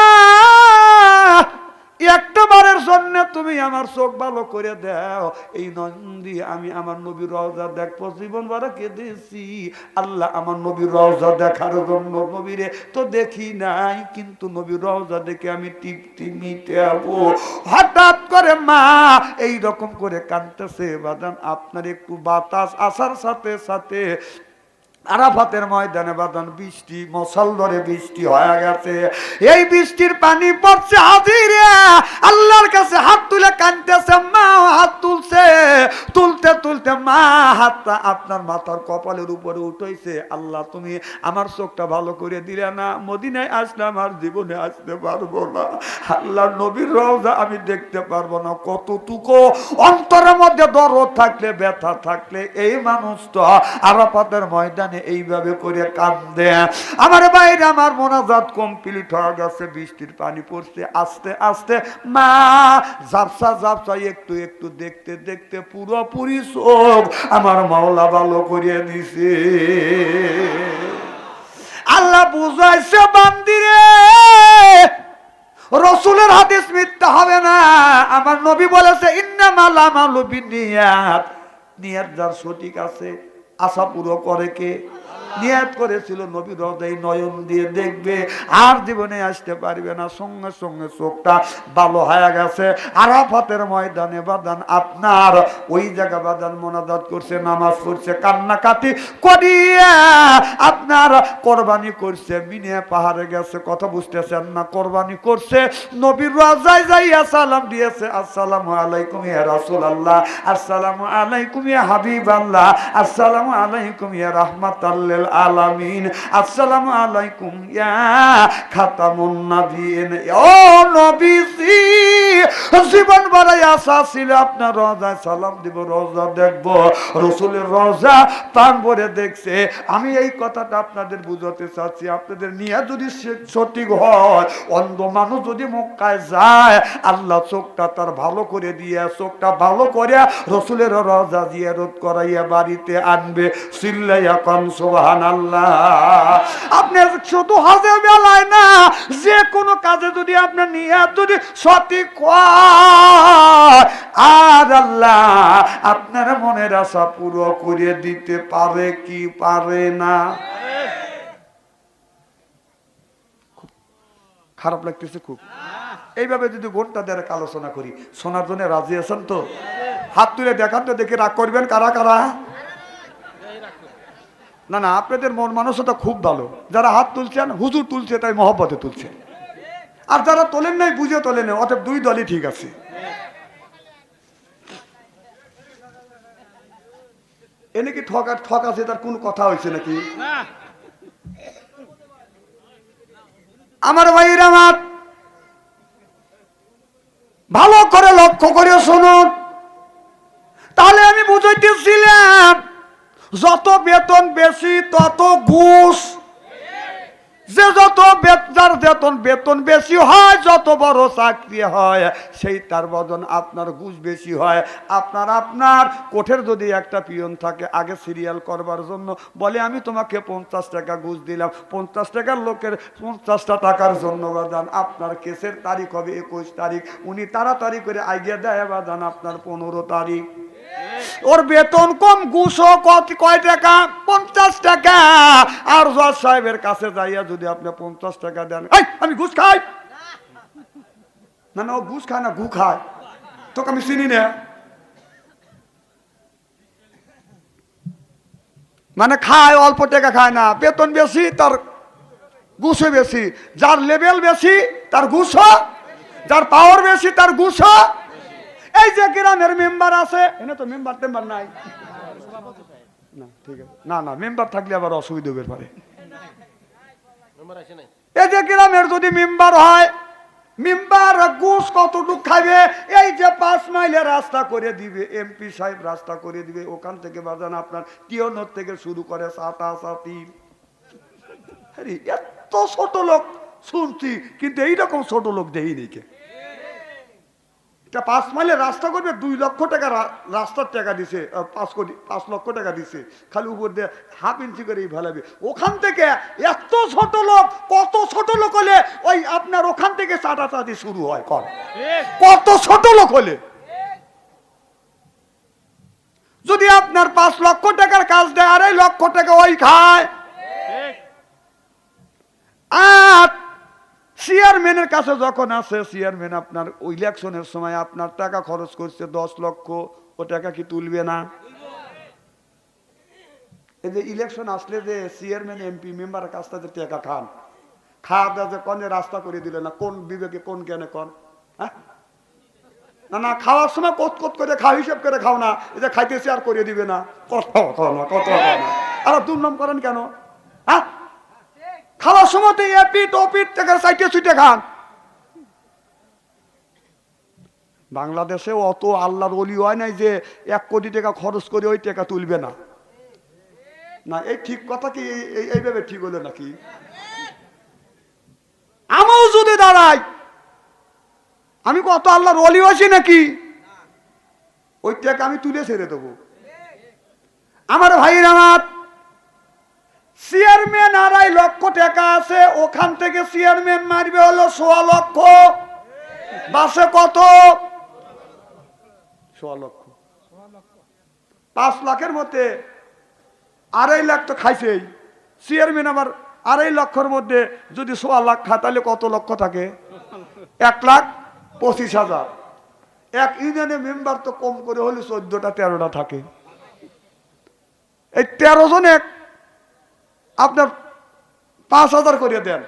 একটা বারের জন্য তুমি আমার চোখ ভালো করে দাও, এই নয়ন দিয়ে আমি আমার নবীর রওজা দেখবো। জীবন ভরা কেঁদেছি, আল্লাহ আমার নবীর রওজা দেখার জন্য। নবীরে তো দেখি নাই, কিন্তু নবীর রওজা দেখে আমি তৃপ্তি নিতে যাবো। হঠাৎ করে মা এই রকম করে কাঁদতেছে। বাদান আপনার একটু বাতাস আসার সাথে সাথে আরাফাতের ময়দানে বাদান বৃষ্টি, মশাল ধরে বৃষ্টি হয়ে গেছে। এই বৃষ্টির পানি পড়ছে, হাজিরে আল্লাহর কাছে হাত তুলে কাঁদতেছে। মা হাত তুলছে, তুলতে তুলতে মা হাতটা আপনার মাথার কপালের উপরে উঠেছে। আল্লাহ তুমি আমার চোখটা ভালো করে দিলে না, মদিনায় আসলাম আর জীবনে আসতে পারবো না। আল্লাহ নবীর রওজা আমি দেখতে পারবো না। কতটুকু অন্তরের মধ্যে দরদ থাকলে, ব্যথা থাকলে এই মানুষটা আরাফাতের ময়দানে এইভাবে করে কাঁদে। আমার বাইরে আমার মোনাজাত কমপ্লিট হয়ে গেছে, বৃষ্টির পানি পড়ছে আস্তে আস্তে। মা ঝাপসা ঝাপসা একটু একটু দেখতে দেখতে পুরোপুরি চোখ আমার মাওলা ভালো করিয়ে দিছে। আল্লাহ বুঝাইছে বান্দিরে, রসুলের হাদিস মিথ্যা হবে না। আমার নবী বলেছে ইন্নামাল আমালু বিন্নিয়াত, নিয়ত যার সঠিক আছে, আশা পুরো করে কে? নিয়ত করেছিল নবী হৃদয় নয়ন দিয়ে দেখবে, আর জীবনে আসতে পারবে না। সঙ্গে সঙ্গে চোখটা ভালো হয়ে গেছে। আরাফাতের ময়দানে বাদান আপনার ওই জায়গা বাদান মোনাজাত করছে, নামাজ পড়ছে, কান্নাকাটি করিয়া আপনার কোরবানি করছে, মিনে পাহাড়ে গেছে, কথা বুঝতেছেন না, কোরবানি করছে, নবীর রাজায় যাইয়া সালাম দিয়েছে, আসসালামু আলাইকুম ইয়া রাসূলুল্লাহ, আসসালামু আলাইকুম ইয়া হাবিবাল্লাহ, আসসালামু আলাইকুম ইয়া রাহমাতাল লিল আলামিন, আসসালামু আলাইকুম ইয়া খাতামুন নবিয়িন। ও নবীজি, জীবন বাড়াই আশা ছিল আপনার রোজায় সালাম দিব, রোজা দেখব, রসুলের রোজা প্রাণ ভরে দেখছে। আমি এই কথাটা আপনাদের বুঝাতে চাচ্ছি, আপনাদের নিয়ে যদি সঠিক হয়, অন্ধ মানুষ যদি মক্কায় যায়, আল্লাহ চোখটা তার ভালো করে দিয়ে, চোখটা ভালো করে রসুলের রোজা জিয়ারত করাইয়া বাড়িতে আনবে। চিল্লাইয়া কোন সুবহানাল্লাহ। আপনি শুধু হজের বেলায় না, যে কোনো কাজে যদি আপনার নিয়ত যদি সঠিক হয়, আর আল্লাহ আপনার মনের আশা পুরো করে দিতে পারে কি পারে না? খারাপ লাগতেছে খুব। এইভাবে যদি ঘন্টা দেড়েক আলোচনা করি, শোনার জন্য রাজি আছেন তো? হাত তুলে দেখান তো, দেখে রাগ করবেন কারা কারা? না না, আপনাদের মন মানসিকতা খুব ভালো। যারা হাত তুলছেন, হুজুর তুলছে তাই মহব্বতে তুলছে, আর যারা তোলেন নাই বুঝে তোলেন, অতএব দুই দলই ঠিক আছে। এনে কি ঠক আছে, তার কোন কথা হয়েছে নাকি? আমার ভাইরা, আমার ভালো করে লক্ষ্য করে শুনুন, তাহলে আমি বুঝাইতেছিলাম যত বেতন বেশি তত ঘুষ। যে যত যার বেতন বেশি হয়, যত বড় চাকরি হয়, সেই তার বদন আপনার ঘুষ বেশি হয়। আপনার কোঠের যদি একটা পিয়ন থাকে, আগে সিরিয়াল করবার জন্য বলে আমি তোমাকে 50 টাকা ঘুষ দিলাম, 50 টাকার লোকের 50টা টাকার জন্য বাদান আপনার কেসের তারিখ হবে 21 তারিখ, উনি তাড়াতাড়ি করে আইডিয়া দেয় বাদান আপনার 15 তারিখ। ওর বেতন কম, ঘুষও কয় টাকা? 50 টাকা। আর জজ সাহেবের কাছে যাইয়া যদি আপনি 50 টাকা দেন, আমি ঘুষ খাই না, না ও ঘুষ খায় না, ঘু খায়, তোকে আমি চিনি না। মানে খায়, অল্প টাকা খায় না, বেতন বেশি তার ঘুষও বেশি। যার লেভেল বেশি তার ঘুষও, যার পাওয়ার বেশি তার ঘুষও। এই যে গ্রামের মেম্বার আছে, এনে তো মেম্বার টেম্বার নাই না, ঠিক আছে, না না মেম্বার থাকলে আবার অসুবিধা হতে পারে। এই যে গ্রামের যদি মেম্বার হয়, মেম্বার ঘুষ কতটুক খাবে? এই যে 5 মাইলের রাস্তা করে দিবে, এমপি সাহেব রাস্তা করে দিবে, ওখান থেকে বাজান আপনার টিয়নর থেকে শুরু করে সাতাসাতি। এত ছোট লোক শুনছি, কিন্তু এইরকম ছোট লোক দেখিনি কে? 5 মাইলের রাস্তা করবে, 2 লক্ষ টাকা রাস্তার টাকা দিছে, 5 লক্ষ টাকা দিছে, খালি উপর দিয়ে হাফ ইঞ্চি করে ফেলাবে। ওখান থেকে এত ছোট লোক, কত ছোট লোক হলে ওই আপনার ওখান থেকে চাটাচাটি শুরু হয়? কত ছোট লোক হলে যদি আপনার 5 লক্ষ টাকার কাজ দেয়, 2.5 লক্ষ টাকা ওই খায়। আর চেয়ারম্যানের কাছে যখন আছে, চেয়ারম্যান আপনার ওই ইলেকশনের সময় আপনার টাকা খরচ করছে 10 লক্ষ, ও টাকা কি তুলবে না? এই যে ইলেকশন আসলে যে চেয়ারম্যান এমপি মেম্বারের কাছ থেকে টাকা খান, খাওয়া দাওয়া যে কনে রাস্তা করে দিলে না, কোন বিবেকে কোন জ্ঞানে কন? হ্যাঁ, না না, খাওয়ার সময় কত করে খাও, হিসেব করে খাও না, এই যে খাইতেছে আর করে দিবে না, কত আর দুর্নাম করেন কেন? হ্যাঁ, খাওয়ার সময় তো এপিট ওপিট টাকা চাইতে ছুটে খান। বাংলাদেশে অত আল্লাহর ওলি হয় নাই যে 1 কোটি টাকা খরচ করে ওই টাকা তুলবে না। না, এই ঠিক কথা কি এইভাবে ঠিক হলো নাকি? আমিও যদি দাঁড়াই, আমি কত আল্লাহর ওলি হয়েছি নাকি? ওই টাকা আমি তুলে ছেড়ে দেবো। আমার ভাইয়ের, আমার চেয়ারম্যান 2.5 লক্ষ টাকা আছে, ওখান থেকে চেয়ারম্যান মারবে হলো 1.25 লক্ষ। বাসে কত? 1.25 লক্ষ। 5 লাখের মধ্যে 2.5 লাখ তো খাইছেই। চেয়ারম্যান আবার 2.5 লক্ষের মধ্যে যদি 1.25 লাখ খায় তাহলে কত লক্ষ থাকে? 1,25,000। এক ইউনিয়নের মেম্বার তো কম করে হলে 14টা 13টা থাকে। এই 13 জনে আপনার 5,000 করে দেন,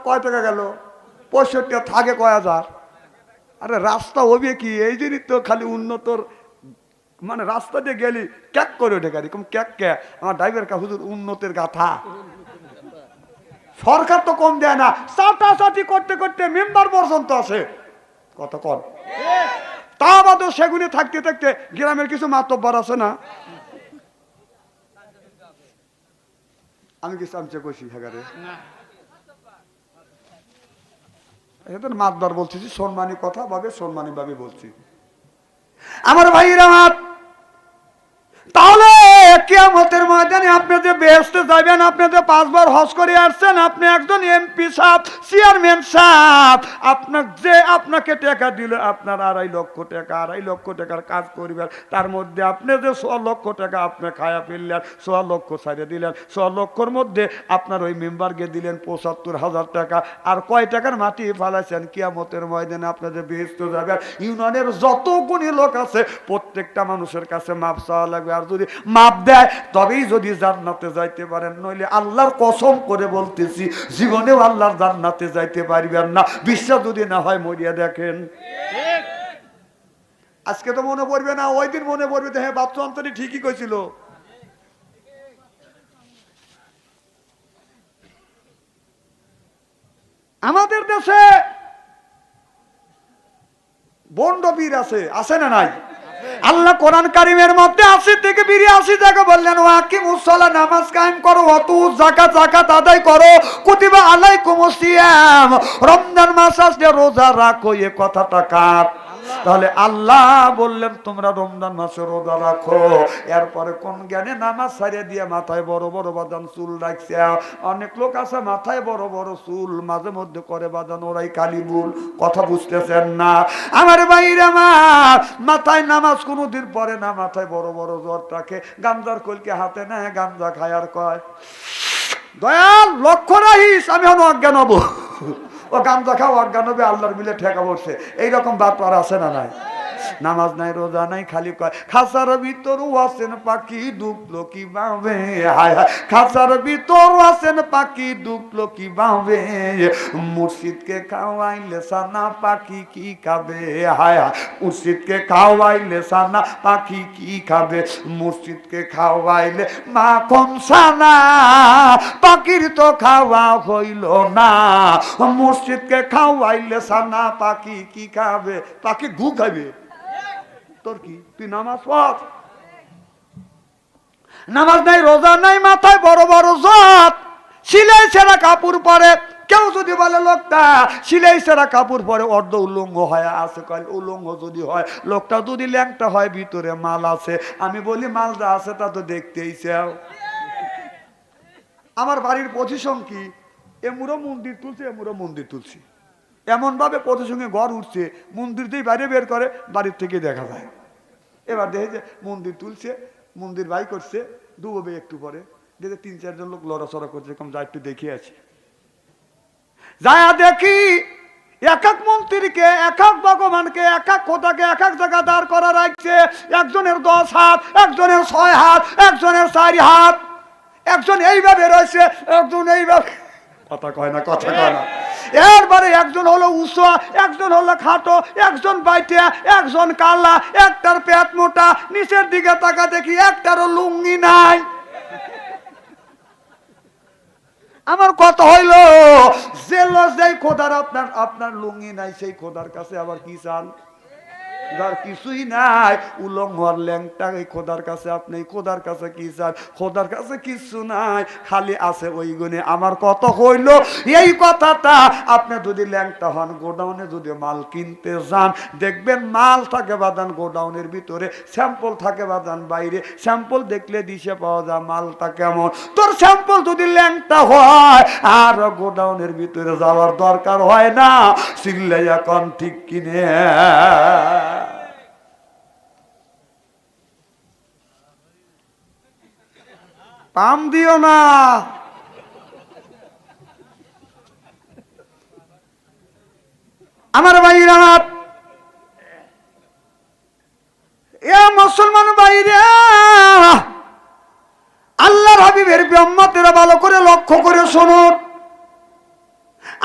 কয় টাকা গেল? 65 থাকে কয় হাজার। আরে রাস্তা হবে কি? এই জন্যই তো খালি উন্নতর মানে রাস্তা দিয়ে গেলি ক্যাক করে ওঠে গাড়ি, কম ক্যাক কে আমার ড্রাইভার কা হুজুর উন্নতের গাথা। সরকার তো কম দেয় না, চাটাচাটি করতে করতে মেম্বার পর্যন্ত আছে। কত কর তা বাদও সেগুলি থাকতে থাকতে গ্রামের কিছু মাতব্বর আছে না, আমি কি চামচে কইছি হেগারে এদের মাতবার বলছি, সম্মানী কথা ভাবে সম্মানী ভাবে বলছি আমার ভাইরা। তাহলে কিয়ামতের ময়দানে আপনি যে বেহেশতে যাবেন, আপনি যে 5 বার হজ করে আসছেন, আপনি একজন এমপি সাহেব, চেয়ারম্যান সাহেব, আপনাকে টাকা দিলে আপনার 2.5 লক্ষ টাকা, 2.5 লক্ষ টাকার কাজ করবেন, তার মধ্যে আপনি যে 1.25 লক্ষ টাকা আপনি খায়া ফেললেন, 1.25 লক্ষ ছাড়িয়ে দিলেন, 1.25 লক্ষর মধ্যে আপনার ওই মেম্বারকে দিলেন 75,000 টাকা, আর কয় টাকার মাটি ফালাইছেন? কিয়ামতের ময়দানে আপনি যে বেহেশতে যাবেন, ইউনিয়নের যত গুণী লোক আছে প্রত্যেকটা মানুষের কাছে মাপ চাওয়া লাগবে। আর যদি মাপ দেয় তবেই যদি জান্নাতে যাইতে পারেন, নইলে আল্লাহর কসম করে বলতেছি জীবনেও আল্লাহর জান্নাতে যাইতে পারবেন না। বিশ্বাস যদি না হয় মরিয়া দেখেন। আজকে তো মনে পড়বে না, ওই দিন মনে পড়বে। হ্যাঁ, বাচ্চা অন্তরি ঠিকই কইছিল। আমাদের দেশে বন্ড বীর আছে না নাই? আল্লাহ কোরআন কারিমের মধ্যে 80 থেকে 82 জায়গা বললেন, ওয়াকিমুস সালাত, নামাজ কায়েম করো, ওয়াতু যাকাত আদায় করো, কুতিবা আলাইকুমুস সিয়াম, রমজান মাস আসলে রোজা রাখো। এই কথাটা কার? তাহলে আল্লাহ বললেন তোমরা রমজান মাসে রোজা রাখো। এরপরে কোন জ্ঞানে নামাজ ছাড়িয়ে দিয়ে মাথায় বড় বড় বাদান চুল রাখছে। অনেক লোক আছে মাথায় বড় বড় চুল, মাঝে মধ্যে করে বাদান, ওরাই কালিবুল। কথা বুঝতেছেন না আমার ভাইরা? আমার মাথায় নামাজ কোনোদিন পরে না, মাথায় বড় বড় জ্বর থাকে, গাঞ্জার কলকে হাতে নেয়, গাঞ্জা খায় আর কয় দয়াল লক্ষ্য রাখিস আমি হন অজ্ঞান হবো। ও গাঞ্জা খাও অজ্ঞান হবে, আল্লাহর মিলে ঠেকা বসছে। এইরকম বাতপার আছে না নাই? নামাজ নাই, রোজা নাই, খালি কয় খাঁচার ভিতর আছেন পাখি ডুবলো কি ভাবে, হায় হায় খাঁচার ভিতর আছেন পাখি ডুবলো কি ভাবে, মুর্শিদকে খাওয়াইলে সানা পাখি কি খাবে, হায় হায় মুর্শিদকে খাওয়াইলে সানা পাখি কি খাবে, মুর্শিদকে খাওয়াইলে মাখন সানা পাখির তো খাওয়া হইল না, মুর্শিদকে খাওয়াইলে সানা পাখি কি খাবে, পাখি ঘু খাবে। তোর কি? তুই নামাজ পড়, নামাজ নাই, রোজা নাই, মাথায় বড় বড় জাত, সিলাই ছেঁড়া কাপড় পরে। কেউ যদি বলে লোকটা সিলাই ছেঁড়া কাপড় পরে অর্ধ উলঙ্গ হয়ে আছে, কয় উলঙ্গ যদি হয়, লোকটা যদি ল্যাংটা হয়, ভিতরে মাল আছে। আমি বলি মাল যা আছে তা তো দেখতেই চাও। আমার বাড়ির পজিশন কি? এমুরো মন্দির তুলছে, এমুরো মন্দির তুলছি, এমন ভাবে পজিশনে ঘর উঠছে, মন্দির দিয়ে বাইরে বের করে, বাড়ির থেকে দেখা যায়। এবার দেখে যে মন্দির তুলছে, মন্দির বাই করছে, ডুবোবে একটু পরে দেখে 3-4 জন লোক লড়াচড়া করছে, এরকম যা একটু দেখে আছি। যায়া দেখি এক এক মন্ত্রীকে, এক এক ভগবানকে, এক এক খোদাকে এক এক জায়গা দাঁড় করা রাখছে। একজনের 10 হাত, একজনের 6 হাত, একজনের 4 হাত, একজন এইভাবে রয়েছে, একজন এইভাবে। কথা কয় না, কথা কয় না। এরপরে একজন হলো উঁচা, একজন হলো খাটো, একজন বাইটিয়া, একজন কালা, একটার পেট মোটা, নিচের দিকে তাকা দেখি একটারও লুঙ্গি নাই। আমার কথা হইল যে খোদার আপনার লুঙ্গি নাই, সেই খোদার কাছে আবার কি চান? যার কিছুই নাই উলঙ্গ আর ল্যাংটা, এই খোদার কাছে আপনি খোদার কাছে কি চান? খোদার কাছে কিছু নাই, খালি আছে ওই গুণে। আমার কত হইল এই কথাটা, আপনি যদি ল্যাংটা হন, গোডাউনে যদি মাল কিনতে যান, দেখবেন মাল থাকে বাদান গোডাউনের ভিতরে, স্যাম্পল থাকে বাদান বাইরে। স্যাম্পল দেখলে দিশে পাওয়া যায় মালটা কেমন। তোর স্যাম্পল যদি ল্যাংটা হয় আর গোডাউনের ভিতরে যাওয়ার দরকার হয় না। চিল্লাইয়া কন ঠিক কিনে? পাম দিও না। আমার ভাইরা, এ মুসলমান ভাইরা, আল্লাহর হাবিবের উম্মতেরা ভালো করে লক্ষ্য করে শুনুন।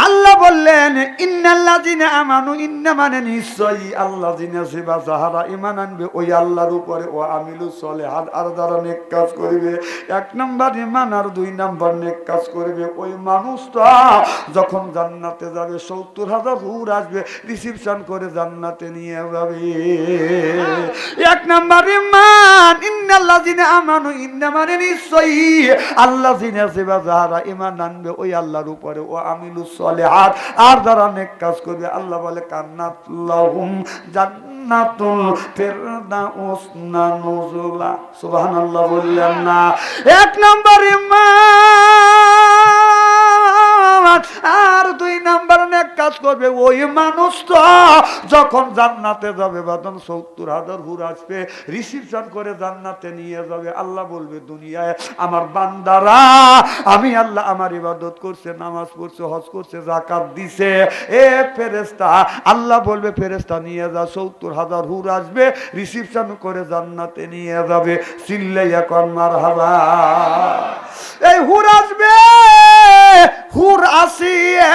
আল্লাহ বললেন ইন্নাল্লাযিনা আমানু, ইন্না মানে নিশ্চয়ই, আল্লাযিনা সিবা যাহারা ঈমান আনবে ওই আল্লাহর উপরে, ও আমিলু সলিহাত আর যারা নেক কাজ করবে। এক নাম্বার ঈমান আর দুই নাম্বার নেক কাজ করবে। ওই মানুষটা যখন জান্নাতে যাবে ৭০,০০০ হুর আসবে রিসিপশন করে জান্নাতে নিয়ে যাবে। এক নাম্বার ঈমান, ইন্নাল্লাযিনা আমানু, ইন্না মানে নিশ্চয়ই, আল্লাযিনা সিবা যাহারা ঈমান আনবে ওই আল্লাহর উপরে, ও আমিলু সলিহাত আর যারা নেক কাজ করবে। আল্লাহ বলে কান্নাত লাহুম জান্নাতুল ফিরদাউস নুজুলা। সুবহানাল্লাহ বললেন না? এক নম্বর ঈমান আর দুই নাম্বার নেক কাজ করবে। ওই মানুষটা যখন জান্নাতে যাবে বাদন ৭০,০০০ হুর আসবে রিসিপশন করে জান্নাতে নিয়ে যাবে। আল্লাহ বলবে দুনিয়ায় আমার বান্দারা, আমি আল্লাহ আমার ইবাদত করছে, নামাজ পড়ছে, হজ করছে, যাকাত দিছে, এ ফেরেশতা, আল্লাহ বলবে ফেরেশতা নিয়ে যা, ৭০,০০০ হুর আসবে রিসিপশন করে জান্নাতে নিয়ে যাবে। চিল্লাইয়া কর মারহাবা। এই হুর আসবে, হুর আসিয়া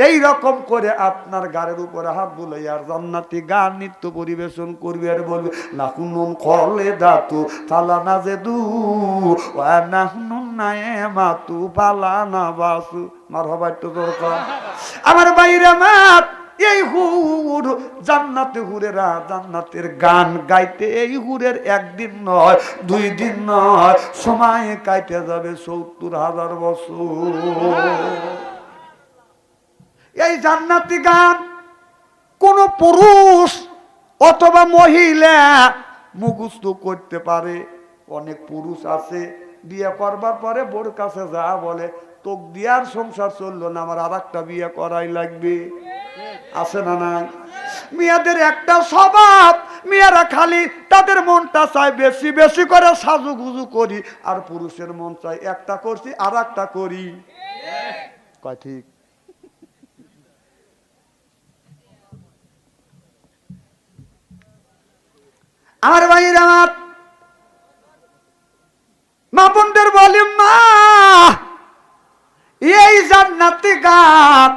এই রকম করে আপনার গাড়ির উপরে হাত বুলাইয়া আর জান্নাতি গান নৃত্য পরিবেশন করবে আর বলবে লাকুনুন খালিদাতু ফালানা জেদু ওয়া নাহনু নাইমাতু ফালানা বাসু। মারহাবা একটু দরকার। আমার বাইরে মাত, এই হুর জান্নাতে হুরেরা জান্নাতের গান গাইতে এই হুরের একদিন নয়, 2 দিন নয়, সময় কাটে যাবে ৭০,০০০ বছর। এই জান্নাতি গান কোন পুরুষ অথবা মহিলা মুখস্থ করতে পারে? অনেক পুরুষ আছে বিয়ে করবার পরে বোর কাছে যা বলে, তোক দিয়ার সংসার চললো না, আমার আর একটা বিয়ে করাই লাগবে। আছে না নাই? মেয়েদের একটা স্বভাব, মেয়েরা খালি তাদের মনটা চায় বেশি বেশি করে সাজুগুজু করি, আর পুরুষের মন চায় একটা করছি আর একটা করি। কয় ঠিক? আমার ভাইরা, মা বোনদের বলি, মা এই জান্নাতি গান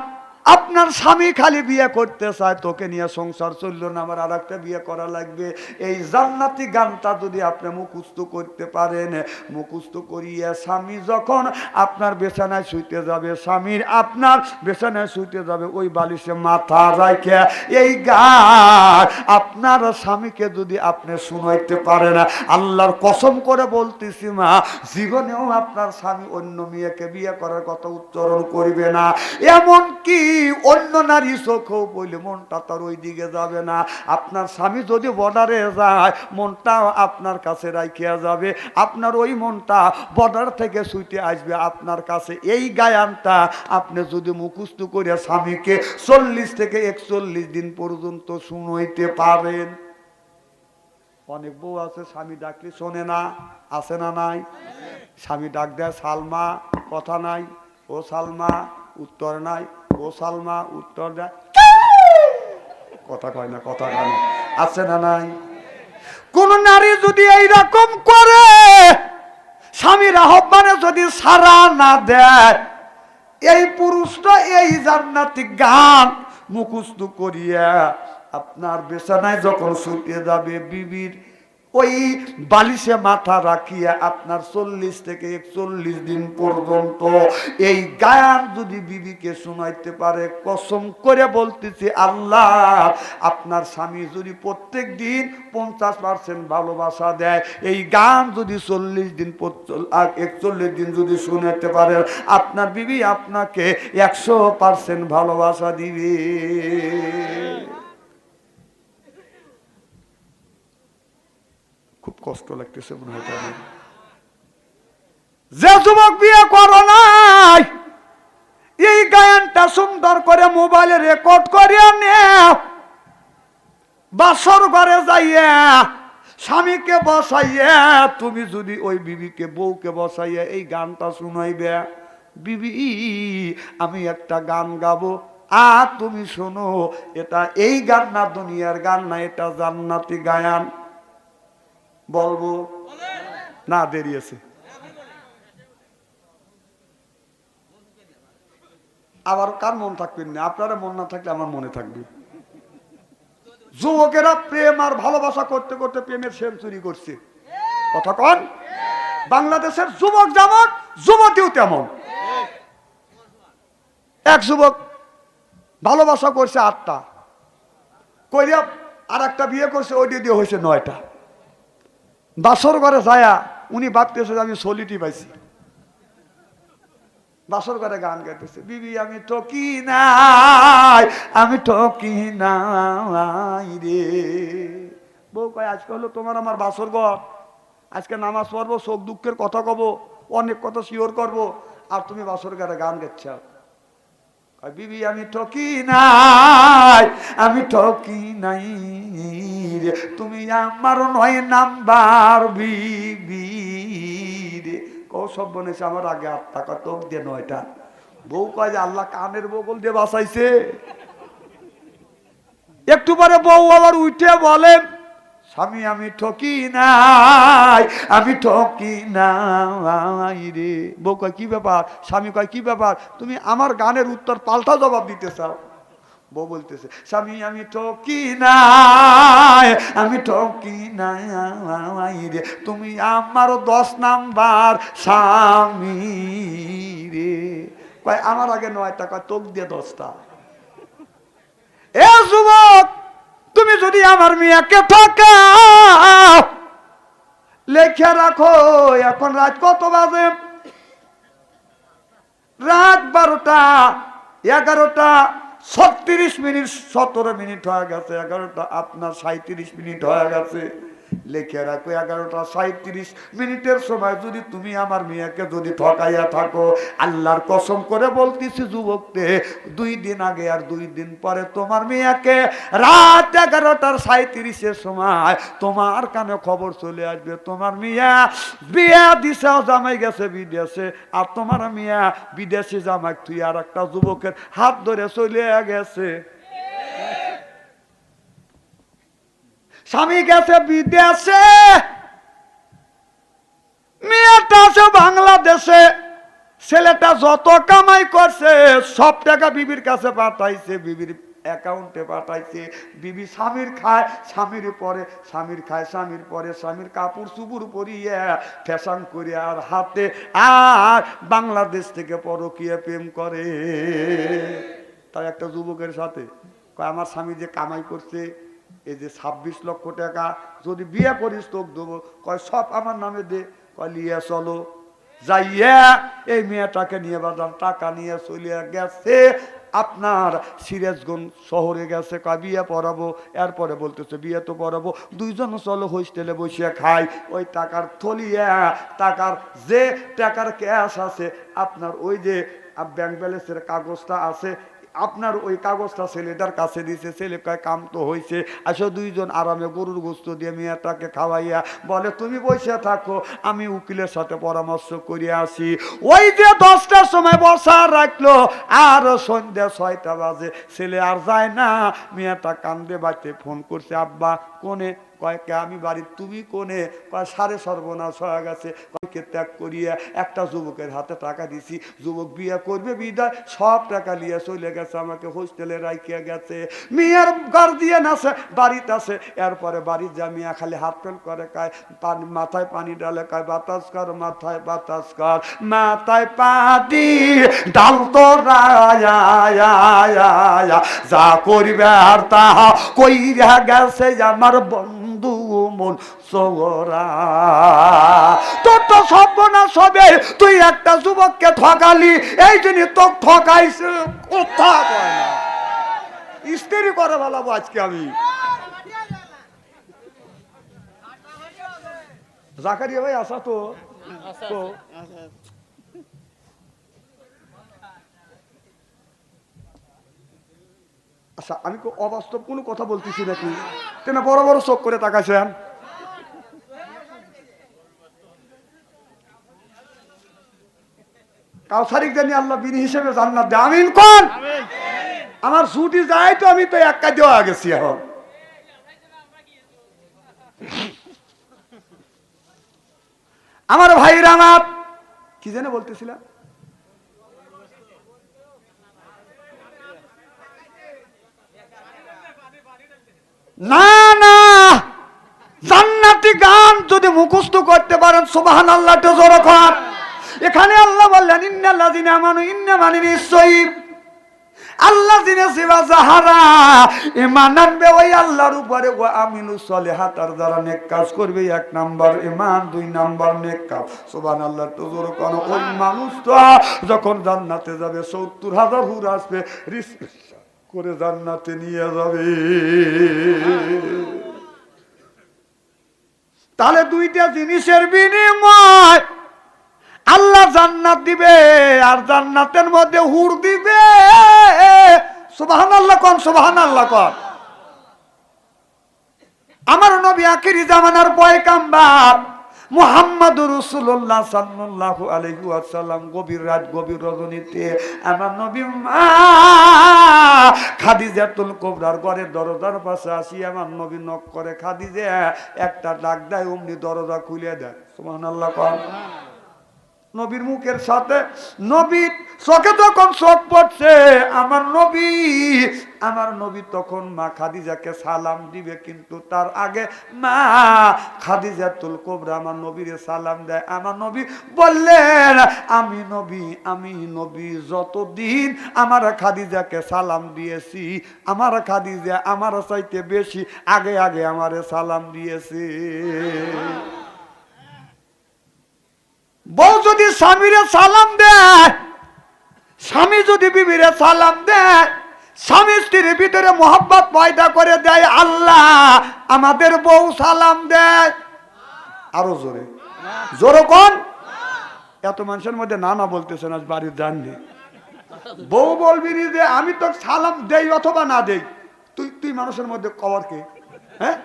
আপনার স্বামী খালি বিয়ে করতে চায়, তোকে নিয়ে সংসার চললো না, আমার আর একটা বিয়ে করা লাগবে। এই জান্নাতি গানটা যদি আপনি মুখস্থ করতে পারেন, মুখস্থ করিয়া স্বামী যখন আপনার বিছানায় শুইতে যাবে, স্বামীর আপনার বিছানায় শুইতে যাবে, ওই বালিশে মাথা রাখে এই গান আপনার স্বামীকে যদি আপনি শুনাইতে পারেন, আল্লাহর কসম করে বলতেছি মা, জীবনেও আপনার স্বামী অন্য মেয়েকে বিয়ে করার কথা উচ্চারণ করবে না। এমন কি অন্য নারী চোখেও বলে মনটা তার ওই দিকে যাবে না। আপনার স্বামী যদি বর্ডারে যায়, মনটাও আপনার কাছে রাখিয়া যাবে, আপনার ওই মনটা বর্ডার থেকে ছুটে আসবে আপনার কাছে। এই গায়ানটা আপনি যদি মুখস্থ করে স্বামীকে 40 থেকে 41 দিন পর্যন্ত শুনাইতে পারেন। অনেক বউ আছে স্বামী ডাকলে শোনে না, আছে না নাই? স্বামী ডাক দেয় সালমা, কথা নাই, ও সালমা, উত্তর নাই, ও সালমা, উত্তর দেয়, কথা কয় না, কথা কয় না, আছে না নাই? কোন নারী যদি এইরকম করে, স্বামীর আহ্বানে যদি সাড়া না দেয়, এই পুরুষটা এই জান্নাতি গান মুখস্থ করিয়া আপনার বিছানায় যখন শুতে যাবে, বিবির ওই বালিশে মাথা রাখিয়া আপনার 40 থেকে 41 দিন পর্যন্ত এই গান যদি বিবিকে শোনাইতে পারে, কসম করে বলতেছি আল্লাহ, আপনার স্বামী যদি প্রত্যেক দিন 50% ভালোবাসা দেয়, এই গান যদি 40 দিন 41 দিন যদি শুনাইতে পারে, আপনার বিবি আপনাকে 100% ভালোবাসা দিবে। খুব কষ্ট লাগতেছে মনে হয়। যে যুবক বিয়ে করো নাই, এই গায়নটা সুন্দর করে মোবাইলে রেকর্ড করিয়া নেও, বাসর ঘরে যাইয়া স্বামীকে বসাইয়া তুমি যদি ওই বিবিকে বউকে বসাইয়া এই গানটা শুনাইবে, বিবি আমি একটা গান গাবো আর তুমি শোনো, এটা এই গান না দুনিয়ার গান না, এটা জান্নাতি গায়ান। বলবো না, দেরি আছে। আবার কার মন থাকবেন না, আপনারা মন না থাকলে আমার মনে থাকবে। যুবকেরা প্রেম আর ভালোবাসা করতে করতে প্রেমের সেঞ্চুরি করছে, কথা কন। বাংলাদেশের যুবক যেমন, যুবতীও তেমন। এক যুবক ভালোবাসা করছে 8টা, কইরা আর একটা বিয়ে করছে, ওই দিয়ে হয়েছে 9টা। বাসর ঘরে যায়া উনি ভাবতেছে আমি সলিটি পাইছি, বাসর ঘরে গান গাইতেছে, বিবি আমি ঠকি নাই, আমি ঠকি নাই রে। বউ কয় আজকে হলো তোমার আমার বাসর ঘর, আজকে নামাজ পড়বো, শোক দুঃখের কথা কব, অনেক কথা শিওর করব, আর তুমি বাসর ঘরে গান গাচ্ছ। বিবি আমি ঠকি নাই, আমি ঠকি নাই রে, তুমি আমার 9 নাম্বার বিবি রে। সব বনেছে আমার আগে 8 টাকা তোক দিয়ে 9টা। বউ কয় যে আল্লাহ কানের বগল দিয়ে বাঁচাইছে। একটু পরে বউ আবার উঠে বলেন, স্বামী আমি ঠকি নাই, আমি ঠকি নাই রে। বউ কয় কি ব্যাপার? স্বামী কয় কি ব্যাপার, তুমি আমার গানের উত্তর পাল্টা জবাব দিতে চাও? বউ বলতেছে স্বামী আমি ঠকি নাই, আমি ঠকি নাই রে, তুমি আমার 10 নাম্বার স্বামী রে। কয় আমার আগে 9টা, কয় তোক দিয়ে 10টা। এ যুবক, তুমি যদি আমার মেয়েকে ঠকাও, লেখা রাখো এখন রাত কত বাজে? রাত 12টা 11টা 36 মিনিট, 17 মিনিট হয়ে গেছে, 11টা আপনার 37 মিনিট হয়ে গেছে। লিখে রাখো 11টা 37 মিনিটের সময় যদি তুমি আমার মেয়েকে যদি ঠকাইয়া থাকো, আল্লাহর কসম করে বলতেছি যুবককে, 2 দিন আগে আর 2 দিন পরে তোমার মেয়েকে রাত 11টার 37-এর সময় তোমার কানে খবর চলে আসবে, তোমার মেয়ে বিয়া দিছে, জামাই গেছে বিদেশে, আর তোমার মেয়ে বিদেশে জামাই তুই আর একটা যুবকের হাত ধরে চলে গেছে। স্বামী গেছে বিদেশে, মেয়েটা আছে বাংলাদেশে, ছেলেটা যত কামাই করছে সব টাকা বিবির কাছে পাঠাইছে, বিবির অ্যাকাউন্টে পাঠাইছে। বিবি স্বামীর খায়, স্বামীর পরে, স্বামীর খায়, স্বামীর পরে, স্বামীর কাপড় চুপুর পরিয়ে ফ্যাশন করে আর হাতে, আর বাংলাদেশ থেকে পরকীয়া প্রেম করে। তাই একটা যুবকের সাথে কয় আমার স্বামী যে কামাই করছে, এই যে 26 লক্ষ টাকা, যদি বিয়ে করিস তোকে দেবো। কয় সব আমার নামে দে। কয় নিয়ে চলো। যাইয়া এই মেয়েটাকে নিয়ে বাজার টাকা নিয়ে চলে গেছে আপনার সিরাজগঞ্জ শহরে গেছে। কয় বিয়ে পড়াবো, এরপরে বলতেছে বিয়ে তো পড়াবো, 2 জন চলো হোস্টেলে বসিয়ে খাই। ওই টাকার থলিয়া, টাকার যে টাকার ক্যাশ আছে আপনার, ওই যে ব্যাংক ব্যালেন্সের কাগজটা আছে আপনার, ওই কাগজটা ছেলেটার কাছে দিছে। ছেলে কয় কাম তো হয়েছে, আসো 2 জন আরামে গরুর গোস্ত দিয়ে মেয়েটাকে খাওয়াইয়া বলে তুমি বসে থাকো, আমি উকিলের সাথে পরামর্শ করে আসি। ওই যে 10টার সময় বসা রাখলো, আর সন্ধ্যা 6টা বাজে, ছেলে আর যায় না। মেয়েটা কান্দে বাড়িতে ফোন করছে, আব্বা কোনে? কয় কে আমি বাড়ি, তুমি কোনে? কয় সারে সর্বনাশ হয়ে গেছে, কয়কে ত্যাগ করিয়া একটা যুবকের হাতে টাকা দিছি, যুবক বিয়ে করবে বিদায় সব টাকা নিয়ে চলে গেছে, আমাকে হোস্টেলে রাখিয়া গেছে। মেয়ের গার্জিয়ান আছে, বাড়িতে আছে, এরপরে বাড়ির যা মিয়া খালি হাত ফেল করে, কয় পানি মাথায় পানি ডালে, কয় বাতাস কর মাথায় বাতাস কর, মাথায় পানি ডাল তো যা করবে আর তাহা কইরা গেছে আমার বন্ধু মন সোরা। তোর তো সর্বনাশ হবে, তুই একটা যুবককে ঠকালি, এই জন্য তো ঠকাইছে। কথা কয় না, স্ত্রী করে বলাবো আজকে আমি। জাকারিয়া ভাই আসা তো আচ্ছা, আমি অবাস্তব কোনো কথা বলতেছি নাকি? কেন বড় বড় চোখ করে তাকাইছেন? কাউসারিক জানি আল্লাহ বিনি হিসেবে জান্নাত দেয়, আমিন কোন? আমার ছুটি যায় তো, আমি তো এক কাজ দেওয়া গেছি। এখন আমার ভাইরা আমার কি জানে বলতেছিলাম, না না, জান্নাতি গান যদি মুখস্থ করতে পারেন সুবহানাল্লাহ তো জোরে কর। এখানে আল্লাহ বললেন ইন্নাল্লাযিনা আমানু, ইন্না মানে নিশ্চয়ই আল্লাযিনা সিবা যাহারা ঈমান আনবে ওই আল্লাহর উপরে, ওয়া আমিলুস সলিহাত, আর যারা নেক কাজ করবে, এক নাম্বার ঈমান, দুই নাম্বার নেক কাজ। সুবহানাল্লাহ তো জোরে কর। ওই মানুষটা যখন জান্নাতে যাবে ৭০,০০০ হুর আসবে রিস্ক করে জান্নাতে নিয়ে যাবে। তাহলে দুইটা জিনিসের বিনিময় আল্লাহ জান্নাত দিবে, আর জান্নাতের মধ্যে হুর দিবে। সুবহানাল্লাহ কোন, সুবহানাল্লাহ কোন। আমার নবী আখিরি জামানার পয়গাম্বর মুহাম্মদুর রাসূলুল্লাহ সাল্লাল্লাহু আলাইহি ওয়াসাল্লাম গভীর রাত গভীর রজনীতে আমার নবী মা খাদিজাতুল কুবরার ঘরের দরজার পাশে আসি আমার নবী নক করে, খাদিজা একটা ডাক দেয়, অমনি দরজা খুলে দেয়। সুবহানাল্লাহ কোন। নবীর মুখের সাথে নবীর চোখে যখন চোখ পড়ছে আমার নবী তখন মা খাদিজাকে সালাম দিবে, কিন্তু তার আগে মা খাদিজাতুল কুবরা আমার নবীরে সালাম দেয়। আমার নবী বললেন, আমি নবী যতদিন আমার খাদিজাকে সালাম দিয়েছি, আমার খাদিজা আমার চাইতে বেশি আগে আগে আমারে সালাম দিয়েছে। বউ যদি স্বামীরে সালাম দেয়, স্বামী যদি বিবিরে সালাম দেয়, স্বামী স্ত্রীর ভিতরে মোহাব্বত পয়দা করে দেয় আল্লাহ। আমাদের বউ সালাম দেয়, আরো জোরে জোরে কোন। এত মানুষের মধ্যে না না বলতেছে না, বাড়ির জাননি। বউ বলবি যে আমি তো সালাম দেই অথবা না দেই, তুই মানুষের মধ্যে কওয়ার কে? হ্যাঁ,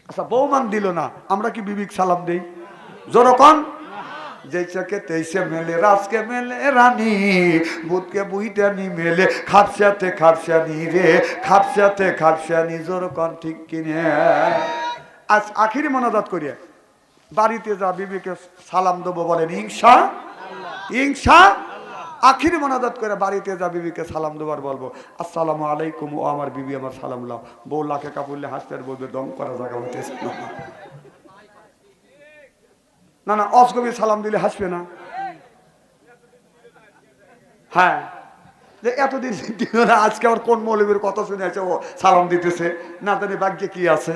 আচ্ছা বউ দিল না, আমরা কি বিবিক সালাম দেই? জোরকন। जैसे तैसे मेले रास के मेले रानी बुध के बुईटानी मेले खापसाते खापसानी रे खापसाते खापसानी जोर कौन ठीक किने आज आखिरी मोनाजात करिए बाड़ीते जा बीबी के सालाम देबो बोलेन हिंसा हिंसा आखिरी मोनाजात करे बाड़ीते जा बीबी के सालाम देবার বলবো আসসালামু আলাইকুম ও আমার বিবি আমার সালাম লাও বউ লাখে কাপড়লে হাসতে বলবে দম করা জায়গা হইতেছে না না অসগবি সালাম দিলে হাসবে না হ্যাঁ যে এতদিন আজকে আবার কোন মৌলবীর কথা শুনে আছে ও সালাম দিতেছে না জানি ভাগ্যে কি আছে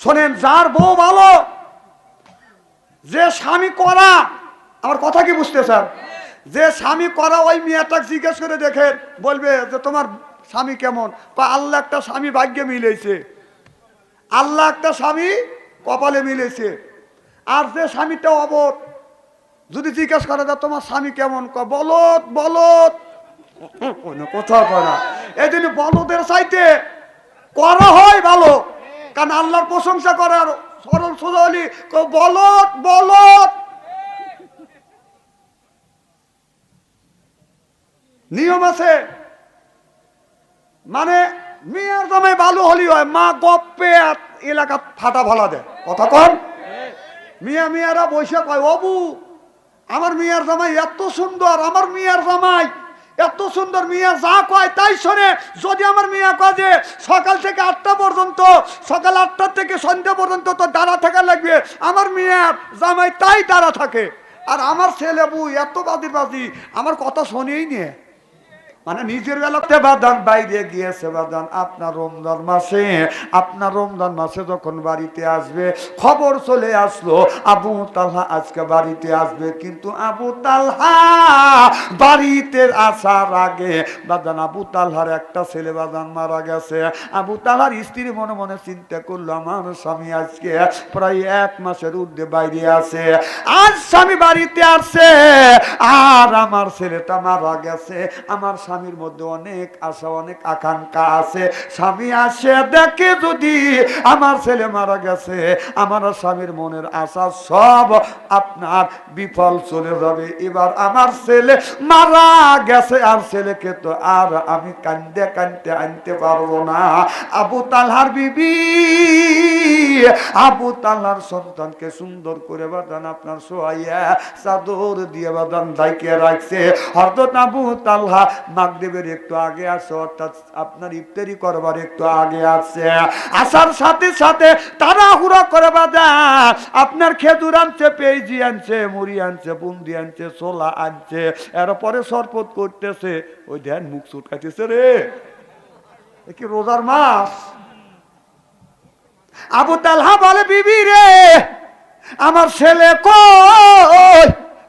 শোনেন যার বউ ভালো যে স্বামী করা আমার কথা কি বুঝতে স্যার যে স্বামী করা ওই মেয়েটাকে জিজ্ঞেস করে দেখে বলবে যে তোমার স্বামী কেমন বা আল্লাহ একটা স্বামী ভাগ্যে মিলেছে আল্লাহ একটা স্বামী কপালে মিলেছে আর যে স্বামীটা অবধ যদি জিজ্ঞেস করে যে তোমার স্বামী কেমন বলদ বলদ কথা করা এই জন্য বলদের চাইতে করা হয় ভালো কারণ আল্লাহর প্রশংসা করার সরল সোজালি বলদ বলদ নিয়ম আছে মানে মিয়ার জামাই ভালো হলি হয়, মা গপ্পে এলাকা ফাটা ভালা দেয়, কথা কন। মিয়ারা বসে কয়, অবু আমার মিয়ার জামাই এত সুন্দর, আমার মিয়ার জামাই এত সুন্দর, মিয়া যা কয় তাই শোনে। যদি আমার মিয়া কয় যে সকাল থেকে 8টা পর্যন্ত, সকাল 8টা থেকে সন্ধ্যা পর্যন্ত তো দাঁড়া থাকা লাগবে, আমার মিয়ার জামাই তাই দাঁড়া থাকে। আর আমার ছেলে বউ এত বাজি আমার কথা শোনেই নিয়ে, মানে নিজের বেলাতে বাদান বাইরে গিয়েছে বাদান। আপনার রমজান মাসে যখন বাড়িতে আসবে, খবর চলে আসলো আবু তালহা আজকে বাড়িতে আসবে। কিন্তু আবু তালহা বাড়িতে আসার আগে বাদান আবু তালহার একটা ছেলে বাদান মারা গেছে। আবু তালহার স্ত্রী মনে মনে চিন্তা করলো, আমার স্বামী আজকে প্রায় 1 মাসের ঊর্ধ্বে বাইরে আছে, আজ স্বামী বাড়িতে আসছে আর আমার ছেলেটা মারা গেছে। আমার স্বামীর মধ্যে অনেক আশা, অনেক আকাঙ্ক্ষা আছে। স্বামী আসে দেখে যদি আমার ছেলে মারা গেছে, আমার স্বামীর মনের আশা সব আপনার বিফল চলে যাবে। এবার আমার ছেলে মারা গেছে, আর ছেলেকে তো আর আমি কান্দে কান্দে আনতে পারবো না। আবু তালহার বিবি আবু তালহার সন্তানকে সুন্দর করে বাদান আপনার সোয়াইয়া চাদর দিয়ে বাদান ডাইকে রাখছে। হযরত আবু তালহা মাগরিবের একটু আগে আসছে, অর্থাৎ আপনার ইফতারি করবার একটু আগে আসছে। আসার সাথে সাথে তাড়াহুড়া করে বাদান আপনার খেজুর আনছে, পেঁয়াজি আনছে, মুড়ি আনছে, বুন্দি আনছে, ছোলা আনছে, এরপরে শরবত করতেছে। ওই ধ্যান মুখ চুটকাইতেছে রে, কি রোজার মাস। আবু তালহা বলে, বিবি রে আমার ছেলে কই?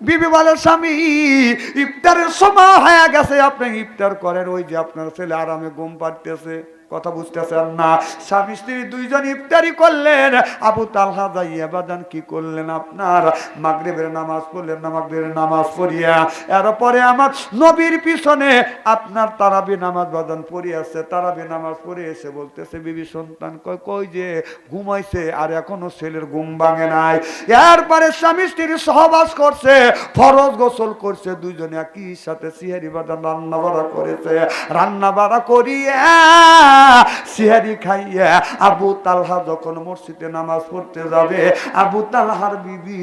বিবি বলে, স্বামী ইফতারের সময় হয়ে গেছে, আপনি ইফতার করেন। ওই যে আপনার ছেলে আরামে ঘুম পাড়তেছে, কথা বুঝতেছেন না? স্বামী স্ত্রী দুইজন ইফতারি করলেন। আবু তালহা যাইয়া বাদান কি করলেন, আপনার মাগরিবের নামাজ পড়লেন। মাগরিবের নামাজ পড়িয়া এরপরে আমার নবীর পিছনে আপনার তারাবি নামাজ বাদান পড়িয়াছে। তারাবি নামাজ পড়ে এসে বলতেছে, বিবি সন্তান কই যে ঘুমাইছে, আর এখনো ছেলের ঘুম ভাঙে নাই। এরপরে স্বামী স্ত্রী সহবাস করছে, ফরজ গোসল করছে, দুইজনে একই সাথে সিহারি বাদান রান্না বাড়া করেছে। রান্না বাড়া করিয়া সিহারি খাইয়া আবু তালহা যখন মসজিদে নামাজ পড়তে যাবে, আবু তালহার বিবি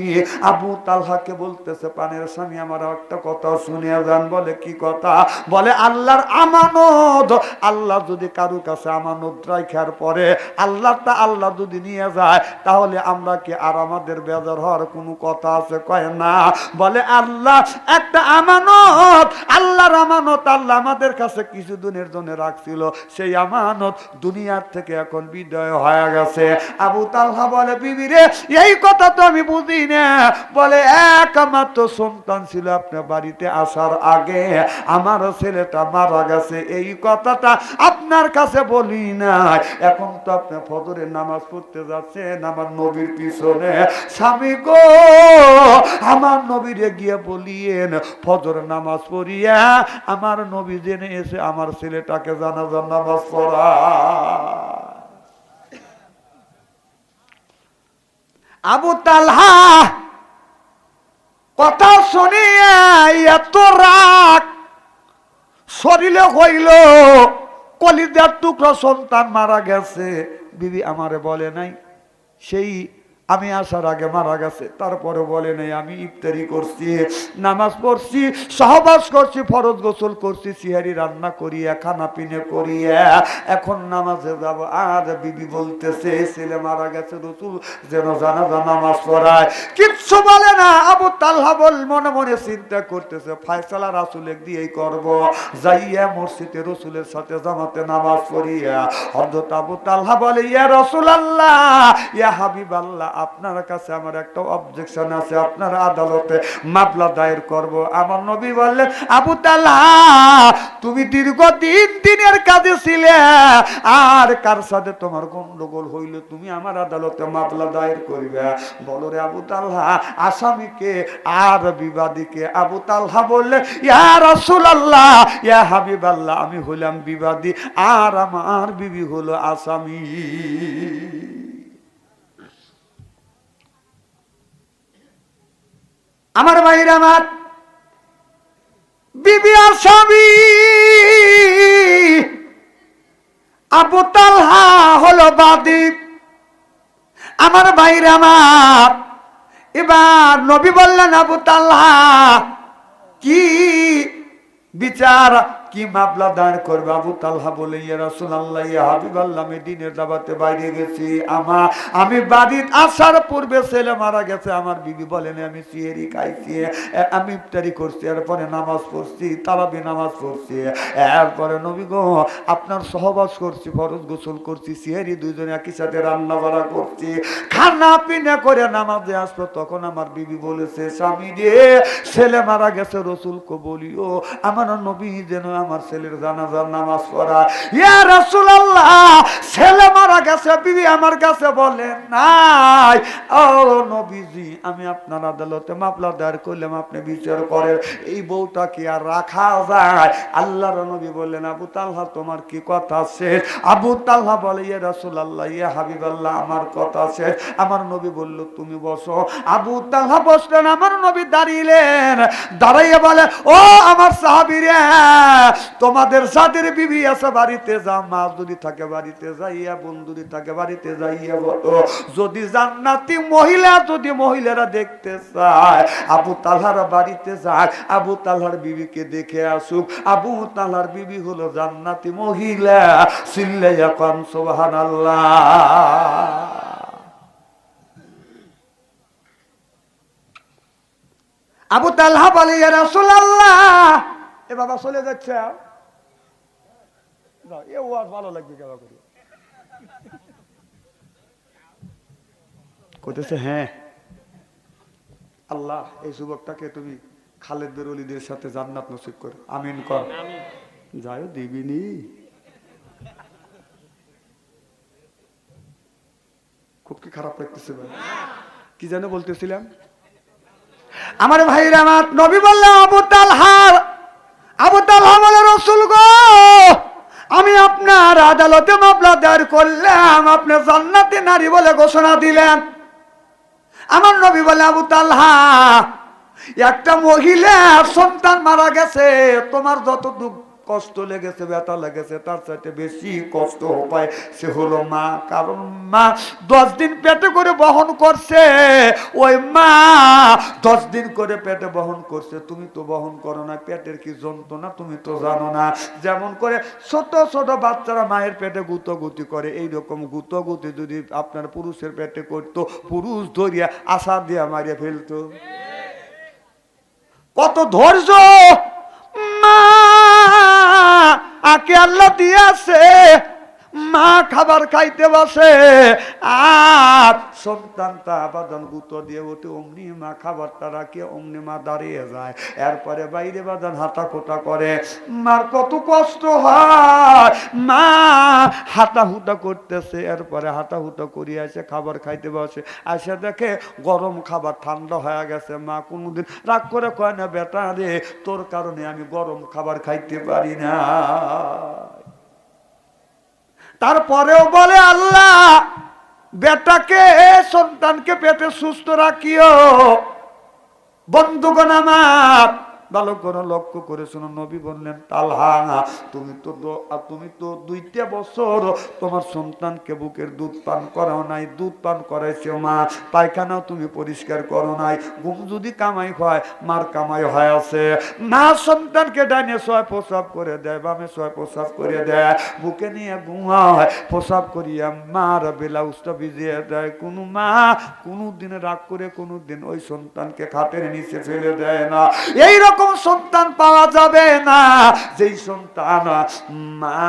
আবু তালহাকে বলতেছে, পানের স্বামী আমার একটা কথা শুনিয়া যান। বলে, কি কথা? বলে, আল্লাহর আমানত, আল্লাহ যদি কারো কাছে আমানত রাখার পরে আল্লাহ যদি নিয়ে যায়, তাহলে আমরা কি আর আমাদের বেজার হওয়ার কোনো কথা আছে? কয় না। বলে, আল্লাহ একটা আমানত, আল্লাহর আমানত আল্লাহ আমাদের কাছে কিছুদিনের জন্য রাখছিল, সেই আমানত দুনিয়ার থেকে এখন বিদায় হয়ে গেছে। আবু তালহা বলে, বিবি রে এই কথা তো আমি বুঝি না। বলে, একমাত্র সন্তান ছিল আপনার বাড়িতে আসার আগে, আমার ছেলেটা মারা গেছে, এই কথাটা আপনার কাছে বলি না। এখন তো আপনি ফজরের নামাজ পড়তে যাচ্ছেন আমার নবীর পিছনে। স্বামী গো, আমার নবীরে গিয়ে বলিয়েন ফজরের নামাজ পড়িয়া আমার নবী জেনে এসে আমার ছেলেটাকে জানাজার নামাজ পড়া। আবু তালহা কথা শুনিয়া এত রাগ শরীরে হইল, কলিজার টুকরা সন্তান মারা গেছে। বিবি আমারে বলে নাই সেই আমি আসার আগে মারা গেছে, তারপরে বলে নাই আমি ইফতারি করছি, নামাজ পড়ছি, সহবাস করছি, ফরজ গোসল করছি, সিহারি রান্না করিয়া খানা পিনে করিয়া এখন নামাজে যাব। আর বিবি বলতেছে ছেলে মারা গেছে, রসুল যেন জানাজা নামাজ পড়ায়, কিচ্ছু বলে না। আবু তালহা বল মনে মনে চিন্তা করতেছে, ফায়সালা রাসূলের দিয়েই করব। যাইয়া মসজিদে রসুলের সাথে জামাতে নামাজ পড়িয়া হযরত আবু তালহা বলে, ইয়া রাসূলুল্লাহ, ইয়া হাবিবাল্লাহ, আপনার কাছে আমার একটা অবজেকশন আছে, আপনার আদালতে মামলা দায়ের করব। আমার নবী বললেন, আবু তালহা তুমি দীর্ঘদিন দিনের কাজে ছিলে, আর কার সাথে তোমার গন্ডগোল হইল, তুমি আমার আদালতে মামলা দায়ের করিবে। বলো রে আবু তালহা, আসামিকে আর বিবাদীকে? আবু তালহা বললে, ইয়া রাসূলুল্লাহ, ইয়া হাবিবাল্লাহ, আমি হইলাম বিবাদী আর আমার বিবি হলো আসামি। আমার ভাইরা, আমার বিবি আসামি আবু তালহা হলো বাদী। আমার ভাইরা আমার, এবার নবী বললেন আবু তালহা কি বিচার, কি মামলা দাঁড় করবে? আবু তালহা বলে, ইয়া রাসূলুল্লাহ, ইয়া হাবিবাল্লাহ, আমি দিনের দাওয়াতে বাইরে গেছি, আমি বাড়ির আসার পূর্বে ছেলে মারা গেছে, আমার বিবি বলেন আমি সিহরি খাইছি, আমি ইফতারি করছি, এরপরে নামাজ পড়ছি, তারাবি নামাজ পড়ছি, এরপরে নবী গো আপনার সহবাস করছি, ফরজ গোসল করছি, সিহরি দুইজনে একই সাথে রান্না বাড়া করছি, খানা পিনা করে নামাজে আসলো। তখন আমার বিবি বলেছে, স্বামী রে ছেলে মারা গেছে, রসুলকে বলিও আমার নবী যেন আমার ছেলের জানাজার নামাজ পড়া। ইয়া রাসূলুল্লাহ, ছেলে মারা গেছে, বিবি আমার কাছে বলে নাই। ও নবীজি, আমি আপনার আদালতে মামলা দায়ের করলাম, আপনি বিচার করেন, এই বউটা কি আর রাখা যায়? আল্লাহর নবী বললেন, আবু তালহা তোমার কি কথা শেষ? আবু তালহা বলে, ইয়া রাসূলুল্লাহ, ইয়া হাবিবাল্লাহ, আমার কথা শেষ। আমার নবী বলল, তুমি বসো। আবু তালহা বসলেন, আমার নবী দাঁড়িয়েলেন, দাঁড়াইয়ে বলে, ও আমার সাহাবীরা, তোমাদের যাদের বিবি আছে বাড়িতে যাও, মা যদি থাকে বাড়িতে যাইয়া, বোন যদি থাকে বাড়িতে যাইয়া বলো, যদি জান্নাতি মহিলা, যদি মহিলারা দেখতে চায় আবু তালহার বাড়িতে যায়, আবু তালহার বিবিকে দেখে আসুক। আবু তালহার বিবি হলো জান্নাতি মহিলা। চিল্লাইয়া কোন সুবহানাল্লাহ। আবু তালহা বলে, ইয়া রাসূলুল্লাহ, এ বাবা চলে যাচ্ছে, এ ওয়াজ ভালো লাগবে কেবা করি কইতেছে, হ্যাঁ আল্লাহ এই যুবকটাকে তুমি খালেদ বের ওলিদের সাথে জান্নাত নসিব কর, আমিন কর। যাও দিবিনি, খুব কি খারাপ লাগতেছে ভাই? কি যেন বলতেছিলাম? আমার ভাইরা আমার, নবী বললেন আবু তালহা বলে, রাসূল গো আমি আপনার আদালতে মামলা দায়ের করলাম, আপনি জান্নাতি নারী বলে ঘোষণা দিলেন। আমার নবী বলে, আবু তালহা একটা মহিলার সন্তান মারা গেছে, তোমার যত দুঃখ কষ্ট লেগেছে, ব্যথা লেগেছে, তার চাইতে বেশি কষ্ট পায় সে হলো মা। কারণ মা 10 দিন পেটে করে বহন করছে, ওই মা 10 দিন করে পেটে বহন করছে, তুমি তো বহন করো না, পেটের কি যন্ত্রণা তুমি তো জানো না। যেমন করে ছোট ছোট বাচ্চারা মায়ের পেটে গুতোগুতি করে, এইরকম গুতোগুতি যদি আপনার পুরুষের পেটে করতো, পুরুষ ধরিয়া আশা দিয়া মারিয়া ফেলতো। কত ধৈর্য মা আকে আল্লাহ দিয়েছে, মা খাবার খাইতে বসে আর সন্তানটা বাদান গুতো দিয়ে ওঠে, অমনি মা খাবারটা রাখে, অমনি মা দাঁড়িয়ে যায়, এরপরে বাইরে বাদান হাঁটা খোটা করে। মার কত কষ্ট হয়, মা হাঁটা হুটা করতেছে, এরপরে হাঁটা হুটা করিয়ে আসে, খাবার খাইতে বসে, আসে দেখে গরম খাবার ঠান্ডা হয়ে গেছে। মা কোনোদিন রাগ করে কয় না, বেটা রে তোর কারণে আমি গরম খাবার খাইতে পারি না। তারপরেও বলে, আল্লাহ বেটাকে সন্তানকে পেটে সুস্থ রাখিও। বন্ধুগণ আমার, ভালো করে লক্ষ্য করে শোনো, নবী বললেন, তালহা তুমি তো 2টা বছর তোমার সন্তানকে বুকের দুধ পান করাও নাই, দুধ পান করাইছো মা, পায়খানাও তুমি পরিষ্কার করো নাই, ঘুম যদি কামাই হয় মার কামাই হয় আছে, মা সন্তানকে ডাইনে শোয় প্রসাব করে দেয়, বামে শোয় প্রসাব করে দেয়, বুকে নিয়ে ঘুমায় প্রসাব করিয়া মার ব্লাউজটা ভিজিয়ে দেয়। কোনো মা কোনোদিন রাগ করে কোনোদিন ওই সন্তানকে খাটের নিচে ফেলে দেয় না। এইরকম সন্তান পাওয়া যাবে না যেই সন্তান মা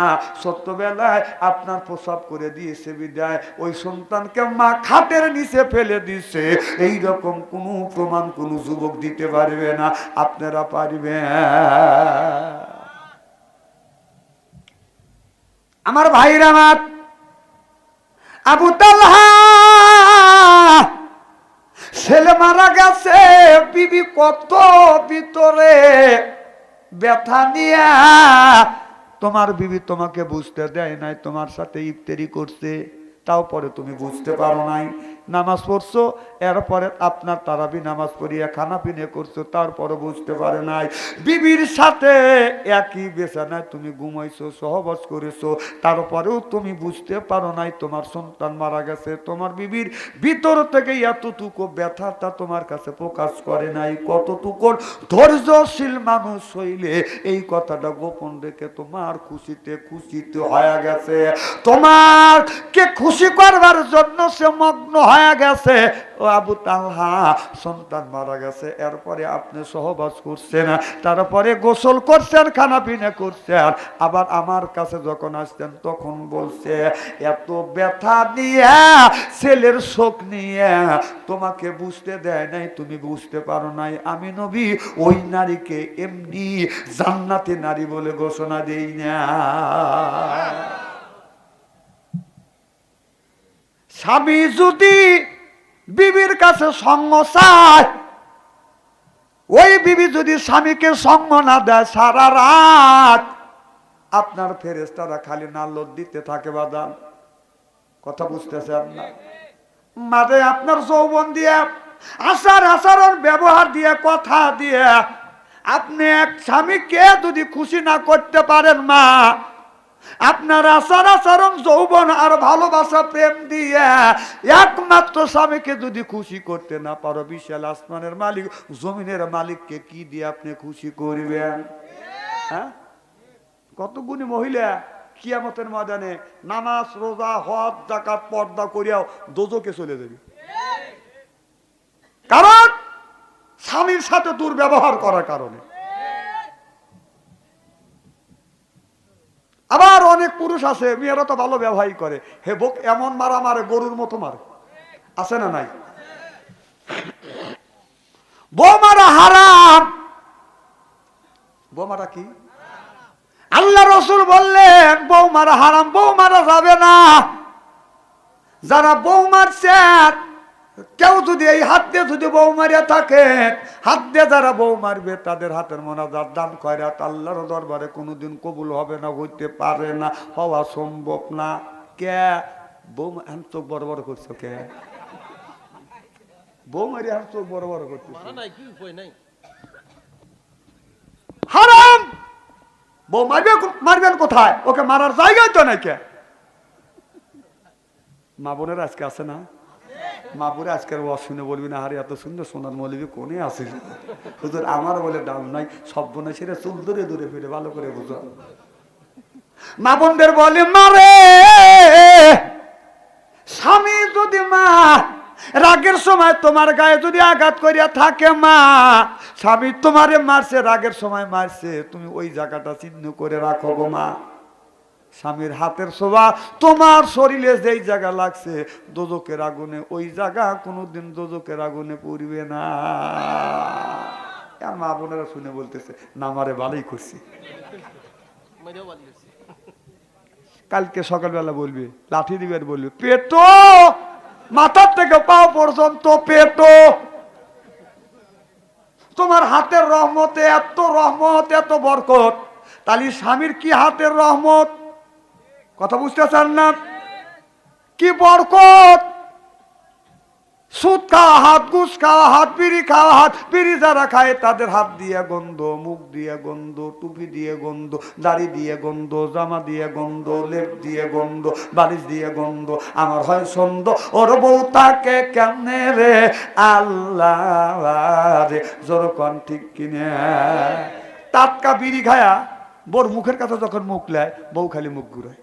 ছোট্টবেলায় আপনার প্রসব করে দিয়েছে বিদায় ওই সন্তানকে মা খাটের নিচে ফেলে দিছে। এইরকম কোন প্রমাণ কোন যুবক দিতে পারবে না, আপনারা পারবেন? আমার ভাইরা, আমার আবু তালহা ছেলে মারা গেছে, বিবি কত ভিতরে ব্যথা নিয়া, তোমার বিবি তোমাকে বুঝতে দেয় নাই, তোমার সাথে ইফতারি করছে, তাও পরে তুমি বুঝতে পারো নাই। নামাজ পড়ছো, এরপরে আপনার তারাবি নামাজ পড়িয়া খানা পিনে করছো, তারপরে বুঝতে পারে নাই বিবির সাথে একই বিছানায় তুমি ঘুমাইছো, সহবাস করেছো, তারপরেও তুমি বুঝতে পারো নাই তোমার সন্তান মারা গেছে। তোমার বিবির ভিতর থেকে এতটুকু ব্যথাটা তোমার কাছে প্রকাশ করে নাই। কতটুকু ধৈর্যশীল মানুষ হইলে এই কথাটা গোপন রেখে তোমার খুশিতে খুশিতে হয়ে গেছে, তোমার কে খুশি করবার জন্য সে মগ্ন হয়ে গেছে। ও আবু তালহা, সন্তান মারা গেছে, এরপরে আপনি সহবাস করছেন, তারপরে গোসল করছেন, খানা পিনা করছেন, আবার আমার কাছে যখন আসছেন তখন বলছে এত ব্যথা নিয়ে, ছেলের শোক নিয়ে তোমাকে বুঝতে দেয় নাই, তুমি বুঝতে পারো নাই আমি নবী ওই নারীকে এমনি জান্নাতি নারী বলে ঘোষণা দেই না। স্বামী যদি বিবির কাছে সঙ্গ চায়, ওই বিবি যদি স্বামীকে সঙ্গ না দেয়, সারা রাত আপনার ফেরেশতারা খালি নালদ দিতে থাকে বাদাম। কথা বুঝতেছেন না? মাঝে আপনার যৌবন দিয়ে, আচরণ ব্যবহার দিয়ে, কথা দিয়ে আপনি এক স্বামীকে যদি খুশি না করতে পারেন মা, আপনার আচরণ যৌবন আর ভালোবাসা প্রেম দিয়ে একমাত্র স্বামীকে যদি খুশি করতে না পারো, বিশাল আসমানের মালিক জমিনের মালিককে কি দিয়ে আপনি খুশি করবেন? হ্যাঁ, কত গুণী মহিলা কিয়ামতের ময়দানে নামাজ রোজা হজ যাকাত পর্দা করিয়াও দোজকে চলে যাবে, কারণ স্বামীর সাথে দুর্ব্যবহার করার কারণে। আবার অনেক পুরুষ আছে, মেয়েরা তো ভালো ব্যবহারই করে, হে বোক এমন মারা মারে গরুর মতো মারে, আছে না নাই? বৌমারা হারাম। বৌমারা কি? আল্লাহ রসুল বললেন বৌমারা হারাম, বৌমারা যাবে না। যারা বউ মারছে, কেউ যদি এই হাত দিয়ে যদি বউ মারিয়া থাকে, হাত দিয়ে যারা বউ মারবে তাদের হাতের মোনাজাত দান খয়রাত আল্লাহর দরবারে কোনোদিন কবুল হবে না, হইতে পারে না, হওয়া সম্ভব না। কে বউ চোখ বড় বড় করছো? কে বউ মারি চোখ বড় বড় করছো? হারাম। বউ মারবেন কোথায়? ওকে মারার জায়গায় তো নাই। কে মা বোনের আজকে আছে না? মা বোনে আজকের শুনে বলবি না, আরে এত সুন্দর সোনার মৌলবী কোনে আসিল হুজুর, আমার বলে দাম নাই, সব বোনে সেটা চুল ধরে দূরে ফিরে ভালো করে বুঝো। মা বোনদের বলে মারে, স্বামী যদি মা রাগের সময় তোমার গায়ে যদি আঘাত করিয়া থাকে, মা স্বামী তোমারে মারছে, রাগের সময় মারছে, তুমি ওই জায়গাটা চিহ্ন করে রাখো গো মা। স্বামীর হাতের শোভা তোমার শরীরে যেই জায়গা লাগছে দোজকের আগুনে, ওই জায়গা কোনোদিন দোজকের আগুনে পড়বে না। মা বোনেরা শুনে বলতেছে না, আমারে ভালোই করছি। কালকে সকালবেলা বলবে, লাঠি দিবার বলবে, পেটো মাথার থেকে পাও পর্যন্ত পেটো। তোমার হাতের রহমতে এত রহমত, এত বরকত, তাহলে স্বামীর কি হাতের রহমত? কথা বুঝতেছেন না? কি বরকত! সুদ খাওয়া হাত, ঘুষ খাওয়া হাত, বিড়ি খাওয়া হাত, বিড়ি যারা খায় তাদের হাত দিয়ে গন্ধ, মুখ দিয়ে গন্ধ, টুপি দিয়ে গন্ধ, দাড়ি দিয়ে গন্ধ, জামা দিয়ে গন্ধ, লেপ দিয়ে গন্ধ, বালিশ দিয়ে গন্ধ। আমার হয় সন্দ, ওর বউ তাকে কেমনে রে আল্লাহ রে, জোরকন ঠিক কিনে। টাটকা বিড়ি খায়া বোর মুখের কাছে যখন মুখ লেয়, বউ খালি মুখ ঘুরায়।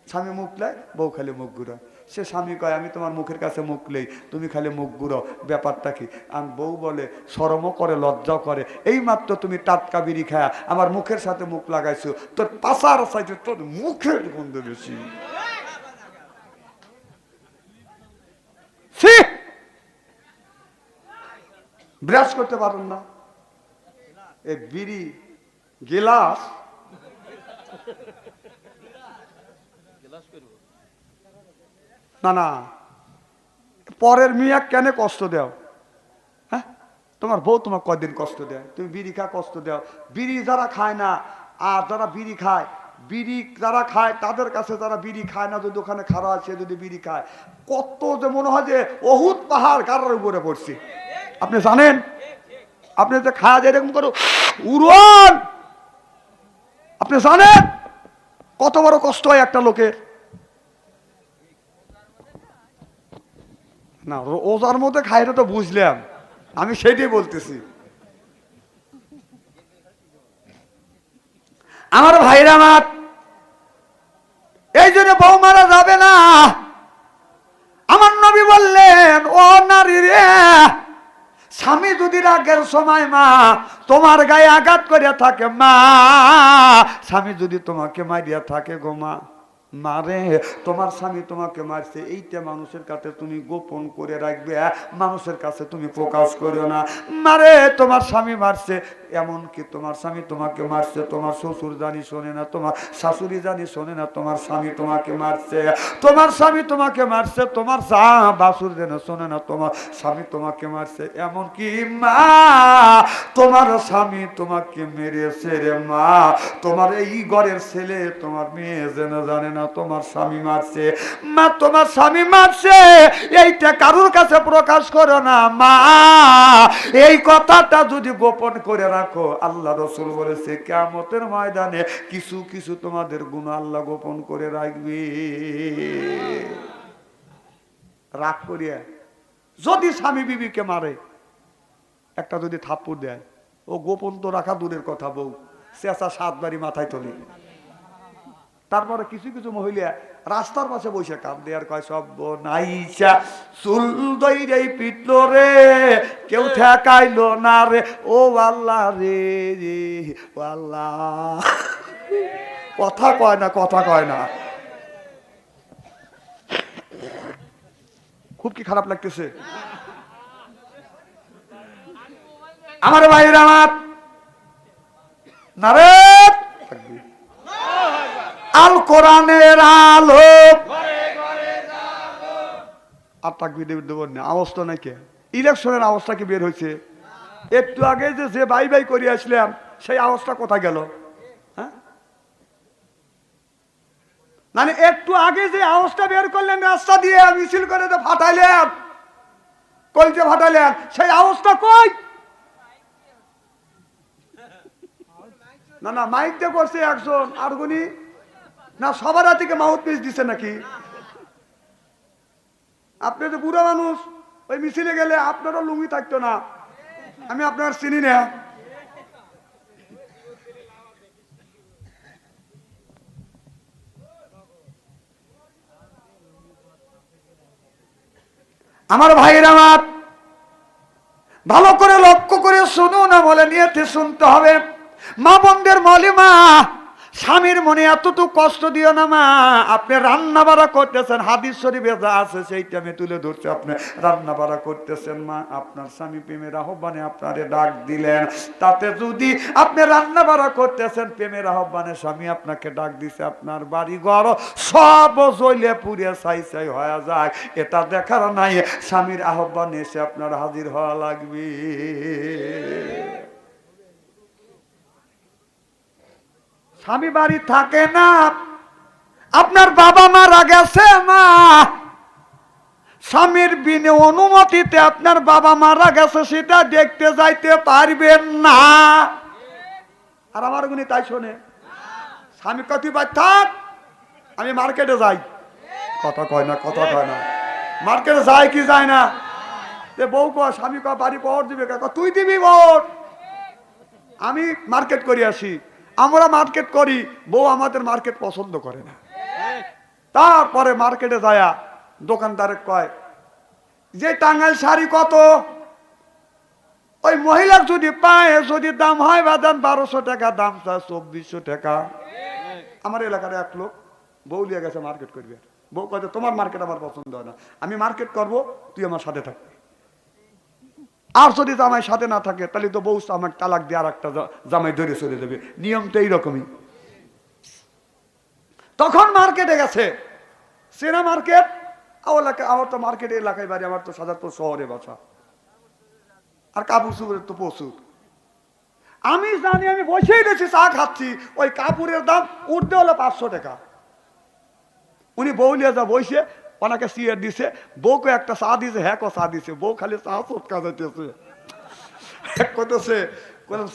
স্বামী মুখ লেয়, বউ খালি মুখ ঘুরায়। সে স্বামী কয় আমি তোমার মুখের কাছে মুখ লেই, তুমি খালি মুখ ঘুরাও, ব্যাপারটা কি? আর বউ বলে শরমও করে, লজ্জাও করে, এই মাত্র তুমি টাটকা বিড়ি খায়া আমার মুখের সাথে মুখ লাগাইছো, তোর পাশার সাইডে তোর মুখের গন্ধ বেশি। ব্রাশ করতে পারেন না, এই বিড়ি গিলাস না না, পরের মিয়া কেন কষ্ট দেও? হ্যাঁ, তোমার বউ তোমার কয়দিন কষ্ট দেয়, তুমি বিড়ি খা কষ্ট দেও। বিড়ি যারা খায় না আর যারা বিড়ি খায় বিড়ি যারা খায় তাদের কাছে যারা বিড়ি খায় না, যদি ওখানে খাড়া আছে যদি বিড়ি খায়, কত যে মনে হয় যে অহুত পাহাড় কারার উপরে পড়ছে। আপনি জানেন, আপনি যে খায় যে এরকম করে উড়ন, আপনি জানেন কত বড় কষ্ট হয় একটা লোকের। না ওজার মধ্যে খায় তো বুঝলাম, আমি সেটাই বলতেছি। আমার ভাইরা আমার, এই জন্য বউ মারা যাবে না। আমার নবী বললেন, ও নারী রে, স্বামী যদি রাগের সময় মা তোমার গায়ে আঘাত করে থাকে, মা স্বামী যদি তোমাকে মারিয়া থাকে গো মা, মারে তোমার স্বামী তোমাকে মারছে, এইটা মানুষের কাছে তুমি গোপন করে রাখবে, মানুষের কাছে তুমি প্রকাশ করো না। মারে তোমার স্বামী মারছে, এমনকি তোমার স্বামী তোমাকে মারছে, তোমার শ্বশুর জানি শোনে না, তোমার শাশুড়ি জানি শোনে না, তোমার স্বামী তোমাকে মারছে, তোমার স্বামী তোমাকে মারছে, তোমার বাসুর যেন শোনে না, তোমার স্বামী তোমাকে মারছে, এমনকি মা তোমার স্বামী তোমাকে মেরেছে রে মা, তোমার এই ঘরের ছেলে তোমার মেয়ে যেন জানে না তোমার স্বামী মারছে। মা তোমার স্বামী মারছে এইটা কারোর কাছে প্রকাশ করো না মা, এই কথাটা যদি গোপন করে রাখো, আল্লাহ রাসূল বলেছে কিয়ামতের ময়দানে কিছু কিছু তোমাদের গুনাহ আল্লাহ গোপন করে রাখবে। রাগ করিয়া যদি স্বামী বিবিকে মারে, একটা যদি থাপ্পড় দেয়, ও গোপন তো রাখা দূরের কথা, বউ চেঁচা 7 বাড়ি মাথায় তোলে। তারপরে কিছু কিছু মহিলা রাস্তার পাশে বসে কাঁদে আর কয়, সব নাইসা চুল দইরে পিটলো রে, কেউ ঠেকাইলো না রে, ও আল্লাহ রে রে ও আল্লাহ। কথা কয় না, কথা কয় না। খুব কি খারাপ লাগতেছে আমার ভাইরা আমার। নারে আল কোরআনের আলো আর তাকবীর দেব না, আওয়াজ তো নাকি ইলেকশনের আওয়াজটা কি বের হয়েছে? একটু আগে যে বাই বাই করে আসলাম সেই আওয়াজটা কোথায় গেল? হ্যাঁ, মানে একটু আগে যে আওয়াজটা বের করলেন রাস্তা দিয়ে মিছিল করে যে ফাটাইলেন, কলকে ফাটাইলেন, সেই আওয়াজটা কই? না না, মাইক দিয়ে করছে একজন, আর গুনি না সবার থেকে মাউথ পিস দিছে নাকি? আপনি তো বুড়া মানুষ, ওই মিছিলে গেলে আপনারও লুঙ্গি থাকতো না, আমি আপনার চিনি না। আমার ভাইয়ের আমার, ভালো করে লক্ষ্য করে শুনুন, না বলে নিয়েতে শুনতে হবে। মা বোনদের মলিমা, স্বামীর মনে এতটুকু কষ্ট দিও না মা। আপনি রান্না বাড়া করতেছেন, হাদিস শরীফে যা আছে সেইটা আমি তুলে ধরছি। আপনি রান্না বাড়া করতেছেন মা, আপনার স্বামী প্রেমের আহ্বানে আপনারে ডাক দিলেন, তাতে যদি আপনি রান্না বাড়া করতেছেন প্রেমের আহ্বানে স্বামী আপনাকে ডাক দিছে, আপনার বাড়ি ঘর সব জ্বলে পুড়ে ছাই ছাই হয়ে যায়, এটা দেখার নাই স্বামীর আহ্বানে এসে আপনার হাজির হওয়া লাগবে। স্বামী বাড়ি থাকে না, আপনার বাবা মারা গেছে মা, স্বামীর বিনে অনুমতিতে আপনার বাবা মারা গেছে, সেটা দেখতে যাইতে পারবেন না। আর আমার গুনি তাই শোনে, স্বামী কতি বাই থাক, আমি মার্কেটে যাই, কথা কয় না, কথা কয় না, মার্কেটে যায় কি যায় না? বউ কয়, স্বামী কয় বাড়ি পর দিবে, তুই দিবি ভোট, আমি মার্কেট করে আসি। আমরা মার্কেট করি, বউ আমাদের মার্কেট পছন্দ করে না। তারপরে মার্কেটে যায়া দোকানদারে কয় যে টাঙ্গাইল শাড়ি কত? ওই মহিলার যদি পায়, যদি দাম হয় বাদাম 1200 টাকা, দাম চায় 2400 টাকা। আমার এলাকার এক লোক বউ লিয়ে গেছে মার্কেট করবে, বউ কয় তোমার মার্কেট আমার পছন্দ হয় না, আমি মার্কেট করব, তুই আমার সাথে থাকবি। আর যদি জামাই সাথে না থাকে তাহলে তো বউ আমার তালাক দিয়ে আর একটা জামাই ধরে চলে যাবে, নিয়ম তো এইরকমই। তখন মার্কেটে গেছে, সেনা মার্কেট, আমার তো মার্কেট এলাকায় বাড়ি, আমার তো সাজারপুর শহরে বাসা, আর কাপড় চোপড়ের তো প্রচুর। আমি জানি, আমি বসেই রয়েছি চা খাচ্ছি, ওই কাপড়ের দাম উঠতে হলো 500 টাকা। উনি বউ নিয়ে যা বসে ওনাকে সিয়ার দিছে, বউকে একটা চা দিছে, হ্যাঁ চা দিছে, বউ খালি চা চটকা যাইতেছে করতেছে,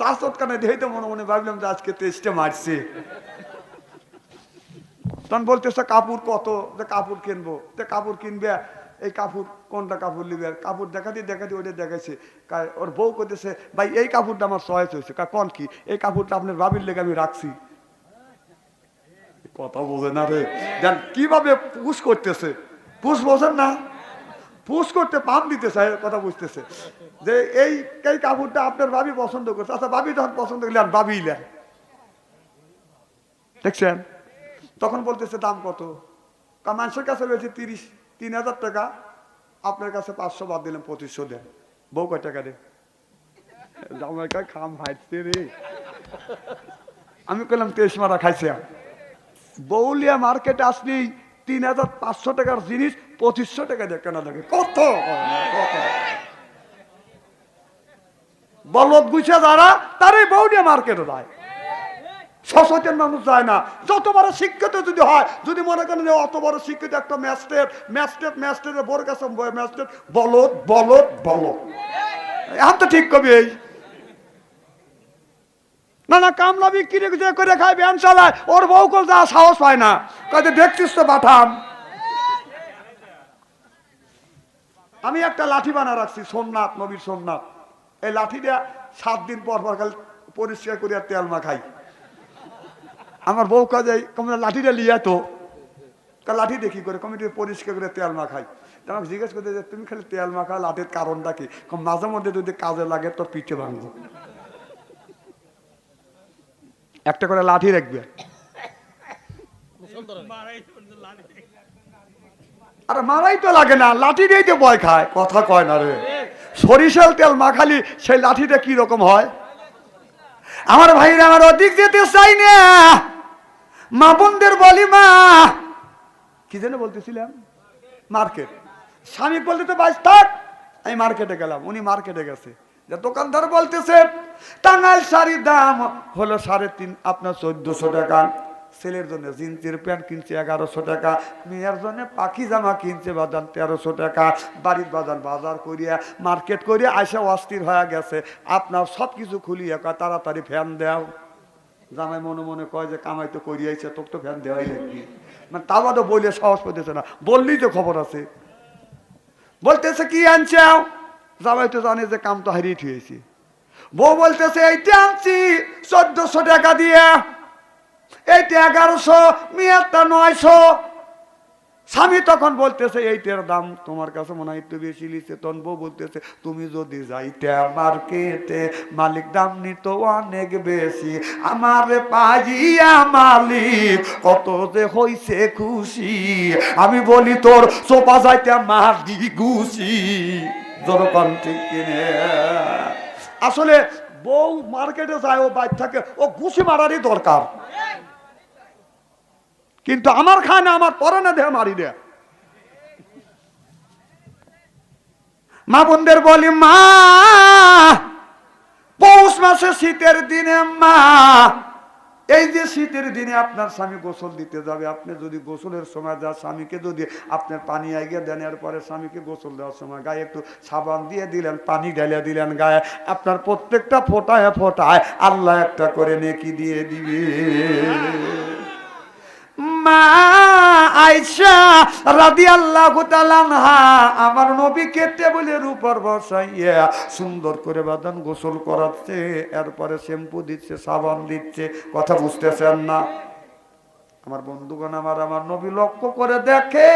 চা চটকা না দিয়ে মনে মনে ভাবলাম যে আজকে টেস্টে মারছে। তখন বলতেছে কাপড় কত, যে কাপড় কিনবো, যে কাপড় কিনবে, এই কাপড় কোনটা কাপড় নিবে, কাপড় দেখাতে দেখাতে ওইটা দেখাইছে। ওর বউ করতেছে, ভাই এই কাপড়টা আমার চয়েস হয়েছে। কোন কি? এই কাপড়টা আপনার বাবির লেগে আমি রাখছি। কথা বোঝে না রে, দেন কিভাবে পুশ করতেছে, পুশ বোঝেন না, পুশ করতে পাম দিতে চায়, কথা বুঝতেছে যে এই এই কাপড়টা আপনার ভাবি পছন্দ করছে। আচ্ছা ভাবি যখন পছন্দ করলেন, ভাবি নেন, দেখছেন? তখন বলতেছে দাম কত? মানুষের কাছে রয়েছে 3,000 টাকা, আপনার কাছে 500 বাদ দিলেন, 2500 দেন। বউ কয় টাকা দেন? জামাই কয় খাম হাইটছে রে। আমি কইলাম 23 মারা খাইছে। বউলিয়া মার্কেটে আসলি 3,500 টাকার জিনিস 2500 টাকা দিয়ে কেনা লাগে। কত বলদ গুছা যারা, তারাই বউলিয়া মার্কেটে যায়, সচেতন মানুষ যায় না। যত বড় শিক্ষিত যদি হয়, যদি মনে করেন যে অত বড় শিক্ষিত একটা ম্যাজিস্ট্রেটের বোর কাছে ম্যাজিস্ট্রেট বলদ বলদ বলদ, এখন তো ঠিক কবি এই না না কামলা বিক্রি করে খায়, ভ্যান চালায়, ওর বউ কল যা সাহস পায় না, কাজে দেখছিস তো পাঠান। আমি একটা লাঠি বানা রাখছি, সোমনাথ, নবীর সোমনাথ। এই লাঠিটা 7 দিন পর পর খালি পরিষ্কার করিয়া তেল মাখাই। আমার বউ কাজে লাঠিটা লিয়া তো লাঠি দেখি করে কমিটি পরিষ্কার করে তেল মাখাই। আমাকে জিজ্ঞেস করতে যে তুমি খালি তেল মাখা, লাঠির কারণটা কি? মাঝে মধ্যে যদি কাজে লাগে তোর পিঠে ভাঙবো। একটা করে লাঠি রাখবে। আরে মারাই তো লাগে না, লাঠি দিয়েই তো ভয় খায়, কথা কয় না রে। সরিষার তেল মাখালি সেই লাঠিটা কি রকম হয়? আমার ভাইরা, আমার অধিক যেতে চাই না, মা বোনদের বলি, মা কি যেন বলতেছিলাম, মার্কেট। স্বামী বলতে তো বাইশ থাক, আমি মার্কেটে গেলাম, উনি মার্কেটে গেছে। দোকানদার বলতেছে টাঙ্গাইল শাড়ির দাম হলো 3.5, আপনার 1400 টাকা। ছেলের জন্য জিন্সের প্যান্ট কিনছে 1100 টাকা, মেয়ের জন্য পাখি জামা কিনছে বাজার 1300 টাকা। বাড়ির বাজার করিয়া মার্কেট করিয়া আইসা অস্থির হয়ে গেছে। আপনার সব কিছু খুলিয়া কয় তাড়াতাড়ি ফ্যান দেও। জামাই মনে মনে কয় যে কামাই তো করিয়াছে, তোকে তো ফ্যান দেওয়াই লাগবে, মানে তা বাদও বলে সাহস পেতেছে না, বললেই তো খবর আছে। বলতেছে কি আনছাও? জামাই তো জানে যে কাম তো হারিয়ে থুয়েছি। বউ বলতেছে এইটা আনছি 1400 টাকা দিয়ে, এইটা 1100, মেয়েরটা 900। স্বামী তখন বলতেছে এইটার দাম তোমার কাছে মনে হয় একটু বেশি লিখছে। তখন বউ বলতেছে তুমি যদি যাইতে মার্কেটে, মালিক দাম নিত অনেক বেশি, আমার পাইয়া মালিক কত যে হইছে খুশি। আমি বলি তোর সোপা যাইতে মারি গুছি, যখন ঠিক কিনে। আসলে বউ মার্কেটে যায়, ও বাইর থাকে, ও ঘুষি মারারই দরকার, কিন্তু আমার খায় না, আমার পরানা দেহ মারি দেয়। মা বোনদের বলি, মা পৌষ মাসে শীতের দিনে, মা এই যে শীতের দিনে আপনার স্বামী গোসল দিতে যাবে, আপনি যদি গোসলের সময় যা স্বামীকে যদি আপনার পানি আইগিয়ে দেন, এরপরে স্বামীকে গোসল দেওয়ার সময় গায়ে একটু সাবান দিয়ে দিলেন, পানি ঢেলে দিলেন গায়ে, আপনার প্রত্যেকটা ফোঁটায় ফোঁটায় আল্লাহ একটা করে নেকি দিয়ে দিবে। মা আয়েশা রাদিয়াল্লাহু তাআলা আনহা আমার নবীকে টেবিলের উপর বসাইয়া সুন্দর করে বাদান গোসল করাচ্ছে, এরপরে শ্যাম্পু দিচ্ছে, সাবান দিচ্ছে। কথা বুঝতেছেন না? আমার বন্ধুগণ, আমার নবী লক্ষ্য করে দেখে,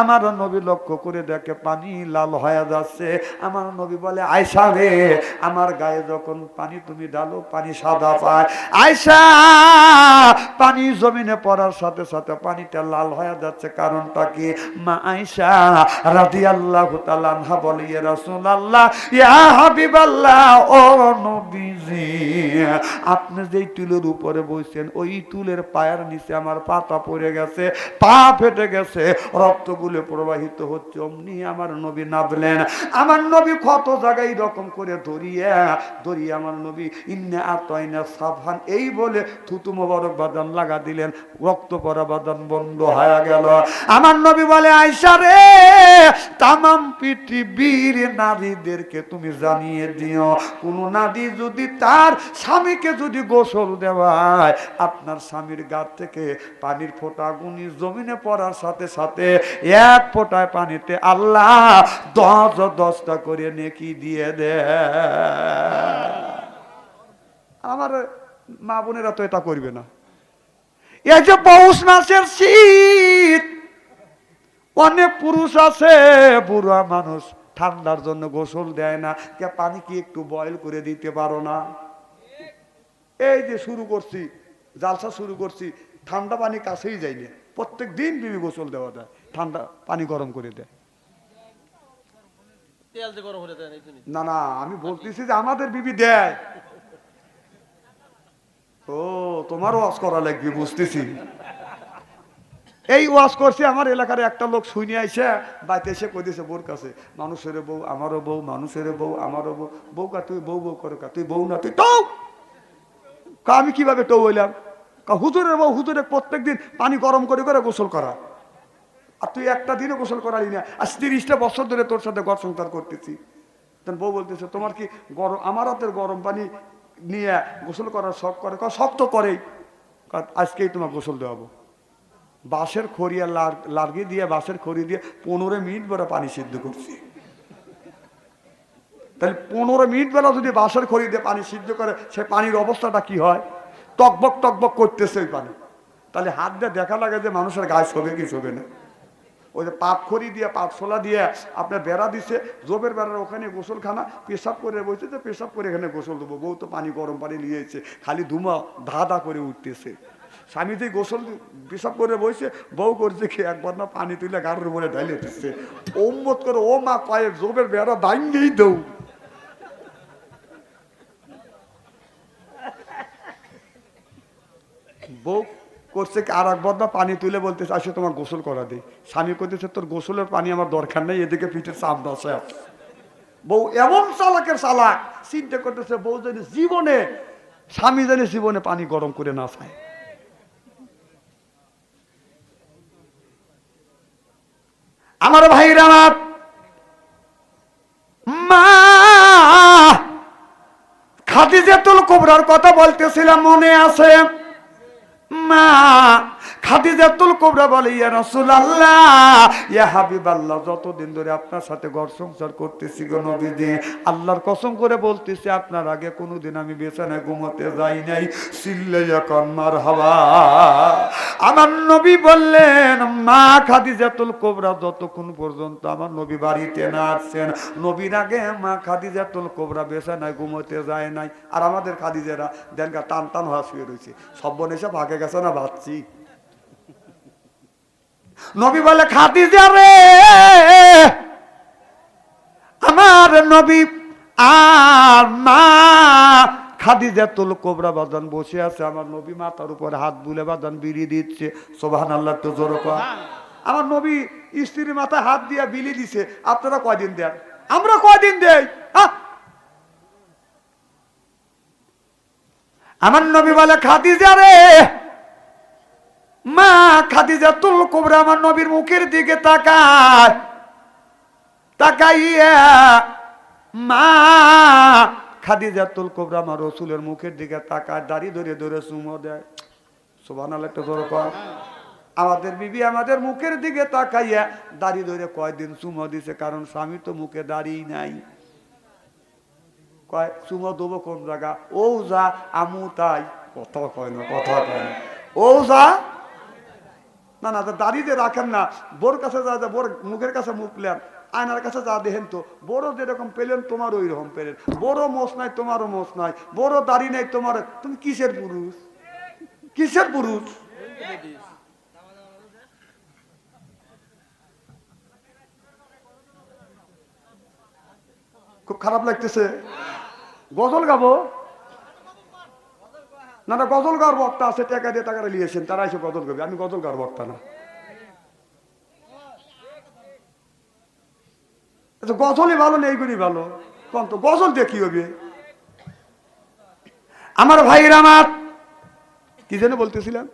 আমার নবী লক্ষ্য করে দেখে পানি লাল হয়ে যাচ্ছে। আমার নবী বলে আয়েশা রে, আমার গায়ে যখন পানি তুমি ডালো পানি সাদা পায়। আয়েশা, পানি জমিনে পড়ার সাথে সাথে পানিটা লাল হয়ে যাচ্ছে, কারণটা কি? মা আয়েশা রাদিয়াল্লাহু তাআলা আনহা বলে ইয়া রাসূলুল্লাহ, ইয়া হাবিবাল্লাহ, ও নবী নবীজি, আপনি যেই টুলের উপরে বসছেন ওই টুলের পায়ের নিচে আমার পাতা পড়ে গেছে, পা ফেটে গেছে, রক্তগুলো প্রবাহিত হচ্ছে। অমনি আমার নবী নামলেন। আমার নবী কত জায়গায় এরকম করে ধরিয়ে আমার নবী ইন্না আতাইনা সাফান এই বলে থুতু মোবারক বাদান লাগা দিলেন, রক্ত পড়া বাদান বন্ধ হয়ে গেল। আমার নবী বলে, আয়েশা রে, তামাম পৃথিবীর নারীদেরকে তুমি জানিয়ে দিও, কোন নারী যদি তার স্বামীকে যদি গোসল দেওয়ায়, আপনার স্বামীর গা থেকে পানির ফোঁটা গুনি জমিনে পড়ার সাথে সাথে এক ফোঁটায় পানিতে আল্লাহ 10টা করে নেকি দিয়ে দেয়। আমার মা বোনেরা তো এটা করবে না। এই যে পৌষ মাসের শীত, অনেক পুরুষ আছে বুড়া মানুষ ঠান্ডার জন্য গোসল দেয় না, কে পানি কি একটু বয়েল করে দিতে পারো না? এই যে শুরু করছি, জালসা শুরু করছি, ঠান্ডা পানি কাছেই যায়নি, প্রত্যেক দিন বিবি গোসল দেওয়া যায়, ঠান্ডা পানি গরম করে দেয়। না না, আমি বলতেছি যে আমাদের বিবি দেয়। ও, তোমারও ওয়াজ করা লাগবে, বুঝতেছি। এই ওয়াজ করছে আমার এলাকার একটা লোক শুনে আইসে বাইতে এসে কই দিয়েছে বোর কাছে, মানুষের বউ আমারও বউ, মানুষের বউ আমারও বউ, বউ কা তুই বউ বউ করে কা তুই বউ না তুই টৌ। আমি কিভাবে টৌ হইলাম? হুজুরের বউ, হুজুরে প্রত্যেক দিন পানি গরম করে করে গোসল করা, আর তুই একটা দিনও গোসল করালি না, আর 30টা বছর ধরে তোর সাথে ঘর সংসার করতেছি। তখন বউ বলতেছে, তোমার কি গরম আমার হাতের গরম পানি নিয়ে গোসল করার শখ করে? শখ তো করেই, আজকেই তোমার গোসল দেওয়াবো। বাঁশের খড়ি আর লার্গি দিয়ে, বাঁশের খড়ি দিয়ে 15 মিনিট বেলা পানি সিদ্ধ করছি। তাহলে 15 মিনিট বেলা যদি বাঁশের খড়ি দিয়ে পানি সিদ্ধ করে, সে পানির অবস্থাটা কি হয়? টকবক টকবক করতেছে ওই পানি। তাহলে হাত দিয়ে দেখা লাগে যে মানুষের গায়ে শোবে কি শোবে না। ওই যে পাট খড়ি দিয়ে, পাটশোলা দিয়ে আপনার বেড়া দিচ্ছে, জোবের বেড়ার ওখানে গোসলখানা, পেশাব করে বসে, যে পেশাব করে এখানে গোসল দেবো। বউ তো পানি গরম পানি নিয়েছে, খালি ধুমা ধা ধা করে উঠতেছে। স্বামী যে গোসল পেশাব করে বসে, বউ করছে কি একবার না পানি তুলে গাড়ির উপরে ঢালে দিচ্ছে। ওম্মত করে ও মা পায়ে জোবের বেড়া ভাঙেই দৌ। বউ করছে কি আর একবার না পানি তুলে বলতেছে, আসে তোমার গোসল করা দিই। স্বামী করতেছে, তোর গোসলের পানি আমার দরকার নেই, এদিকে পিঠের চাপ বসে আছে। বউ এমন চালাকের চালাক, চিন্তা করতেছে বউ যদি জীবনে, স্বামী যেন জীবনে পানি গরম করে না খায়। আমার ভাইরা, আমার মা খাদিজাতুল কুবরার কথা বলতেছিলাম, মনে আছে? মা খাদিজাতুল কুবরা বলে, ইয়া রাসূলুল্লাহ, ইয়া হাবিবাল্লাহ, যতদিন ধরে আপনার সাথে ঘর সংসার করতেছি গো নবীজি, আল্লাহর কসম করে বলতেছি আপনার আগে কোনোদিন আমি বিছানায় ঘুমোতে যাই নাই। চিল্লাইয়া কান মারহাবা। আমার নবী বললেন, মা খাদিজাতুল কুবরা যতক্ষণ পর্যন্ত আমার নবী বাড়িতে না আসছেন, নবীর আগে মা খাদিজাতুল কুবরা বিছানায় ঘুমোতে যায় নাই। আর আমাদের খাদিজারা দেনকা টান টান হওয়া শুয়ে রয়েছে, সব বোন এসে ভাগে গেছে না ভাবছি। নবী বলে, খাদিজা রে, আমার নবী আর মা খাদিজাতুল কুবরা বাজান বসে আছে, আমার নবী মাথার উপরে হাত বুলে বাজান বিড়ি দিচ্ছে। সুবহানাল্লাহ, তো জোরে কর। আমার নবী স্ত্রীর মাথায় হাত দিয়ে বিলি দিছে। আপনারা কয়দিন দেন? আমরা কয়দিন দেই? আমার নবী বলে, খাদিজা রে, মা খাদিজাতুল কুবরা আমার নবীর মুখের দিকে তাকায়, তাকাইয়া মা খাদিজাতুল কুবরা আমার রাসূলের মুখের দিকে তাকায়, দাড়ি ধরে ধরে চুমো দেয়। সুবহানাল্লাহ, একটু জোরে কর। আমাদের বিবি আমাদের মুখের দিকে তাকাইয়া দাড়ি ধরে কয়দিন চুমো দিছে, কারণ স্বামী তো মুখে দাড়ি নাই। কয় চুমো দেবো কোন জায়গা? ও যা আমু তাই। কথা কয় না, কথা কয় না। ও যা না না, দাড়িতে রাখেন না, বোর কাছে যা, বোর মুখের কাছে মুখ নেন, আয়নার কাছে যা দেখেন তো, বড় যেরকম পেলেন তোমার ওই রকম পেলেন, বড় মোষ নাই তোমারও মোষ নাই, বড় দাড়ি নাই তোমার, তুমি কিসের পুরুষ? কিসের পুরুষ? খুব খারাপ লাগতেছে, গজল গাবো। না না, গজল গাওয়ার বক্তা আছে, টাকা দিয়ে টাকা নিয়েছেন, তারা এসে গজল গাবে, আমি গজল গাওয়ার বক্তা না। গজলই ভালো নেই, এইগুলি ভালো কোন তো, গজল দিয়ে কি হবে? আমার ভাইরা, আমার কি যেন বলতেছিলাম,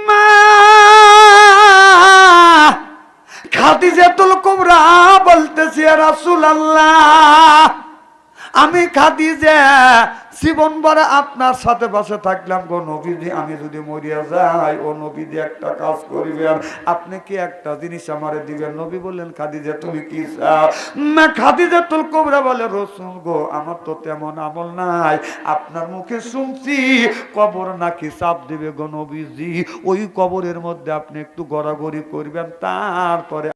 মা খাদিজাতুল কুবরা বলতেছি, ইয়া রাসূলুল্লাহ, আমি খাদিজা জীবন ভরা আপনার সাথে বসে থাকলাম গো নবীজি, আমি যদি মরিয়া যাই ও নবীজি একটা কাজ করিবেন, আপনি কি একটা জিনিস আমারে দিবেন? নবী বললেন, খাদিজা তুমি কি চাও? না, খাদিজাতুল কুবরা বলে, রাসূল গো, আমার তো তেমন আমল নাই, আপনার মুখে শুনছি কবর নাকি চাপ দিবে গো নবীজি, ওই কবরের মধ্যে আপনি একটু গড়াগড়ি করবেন, তারপরে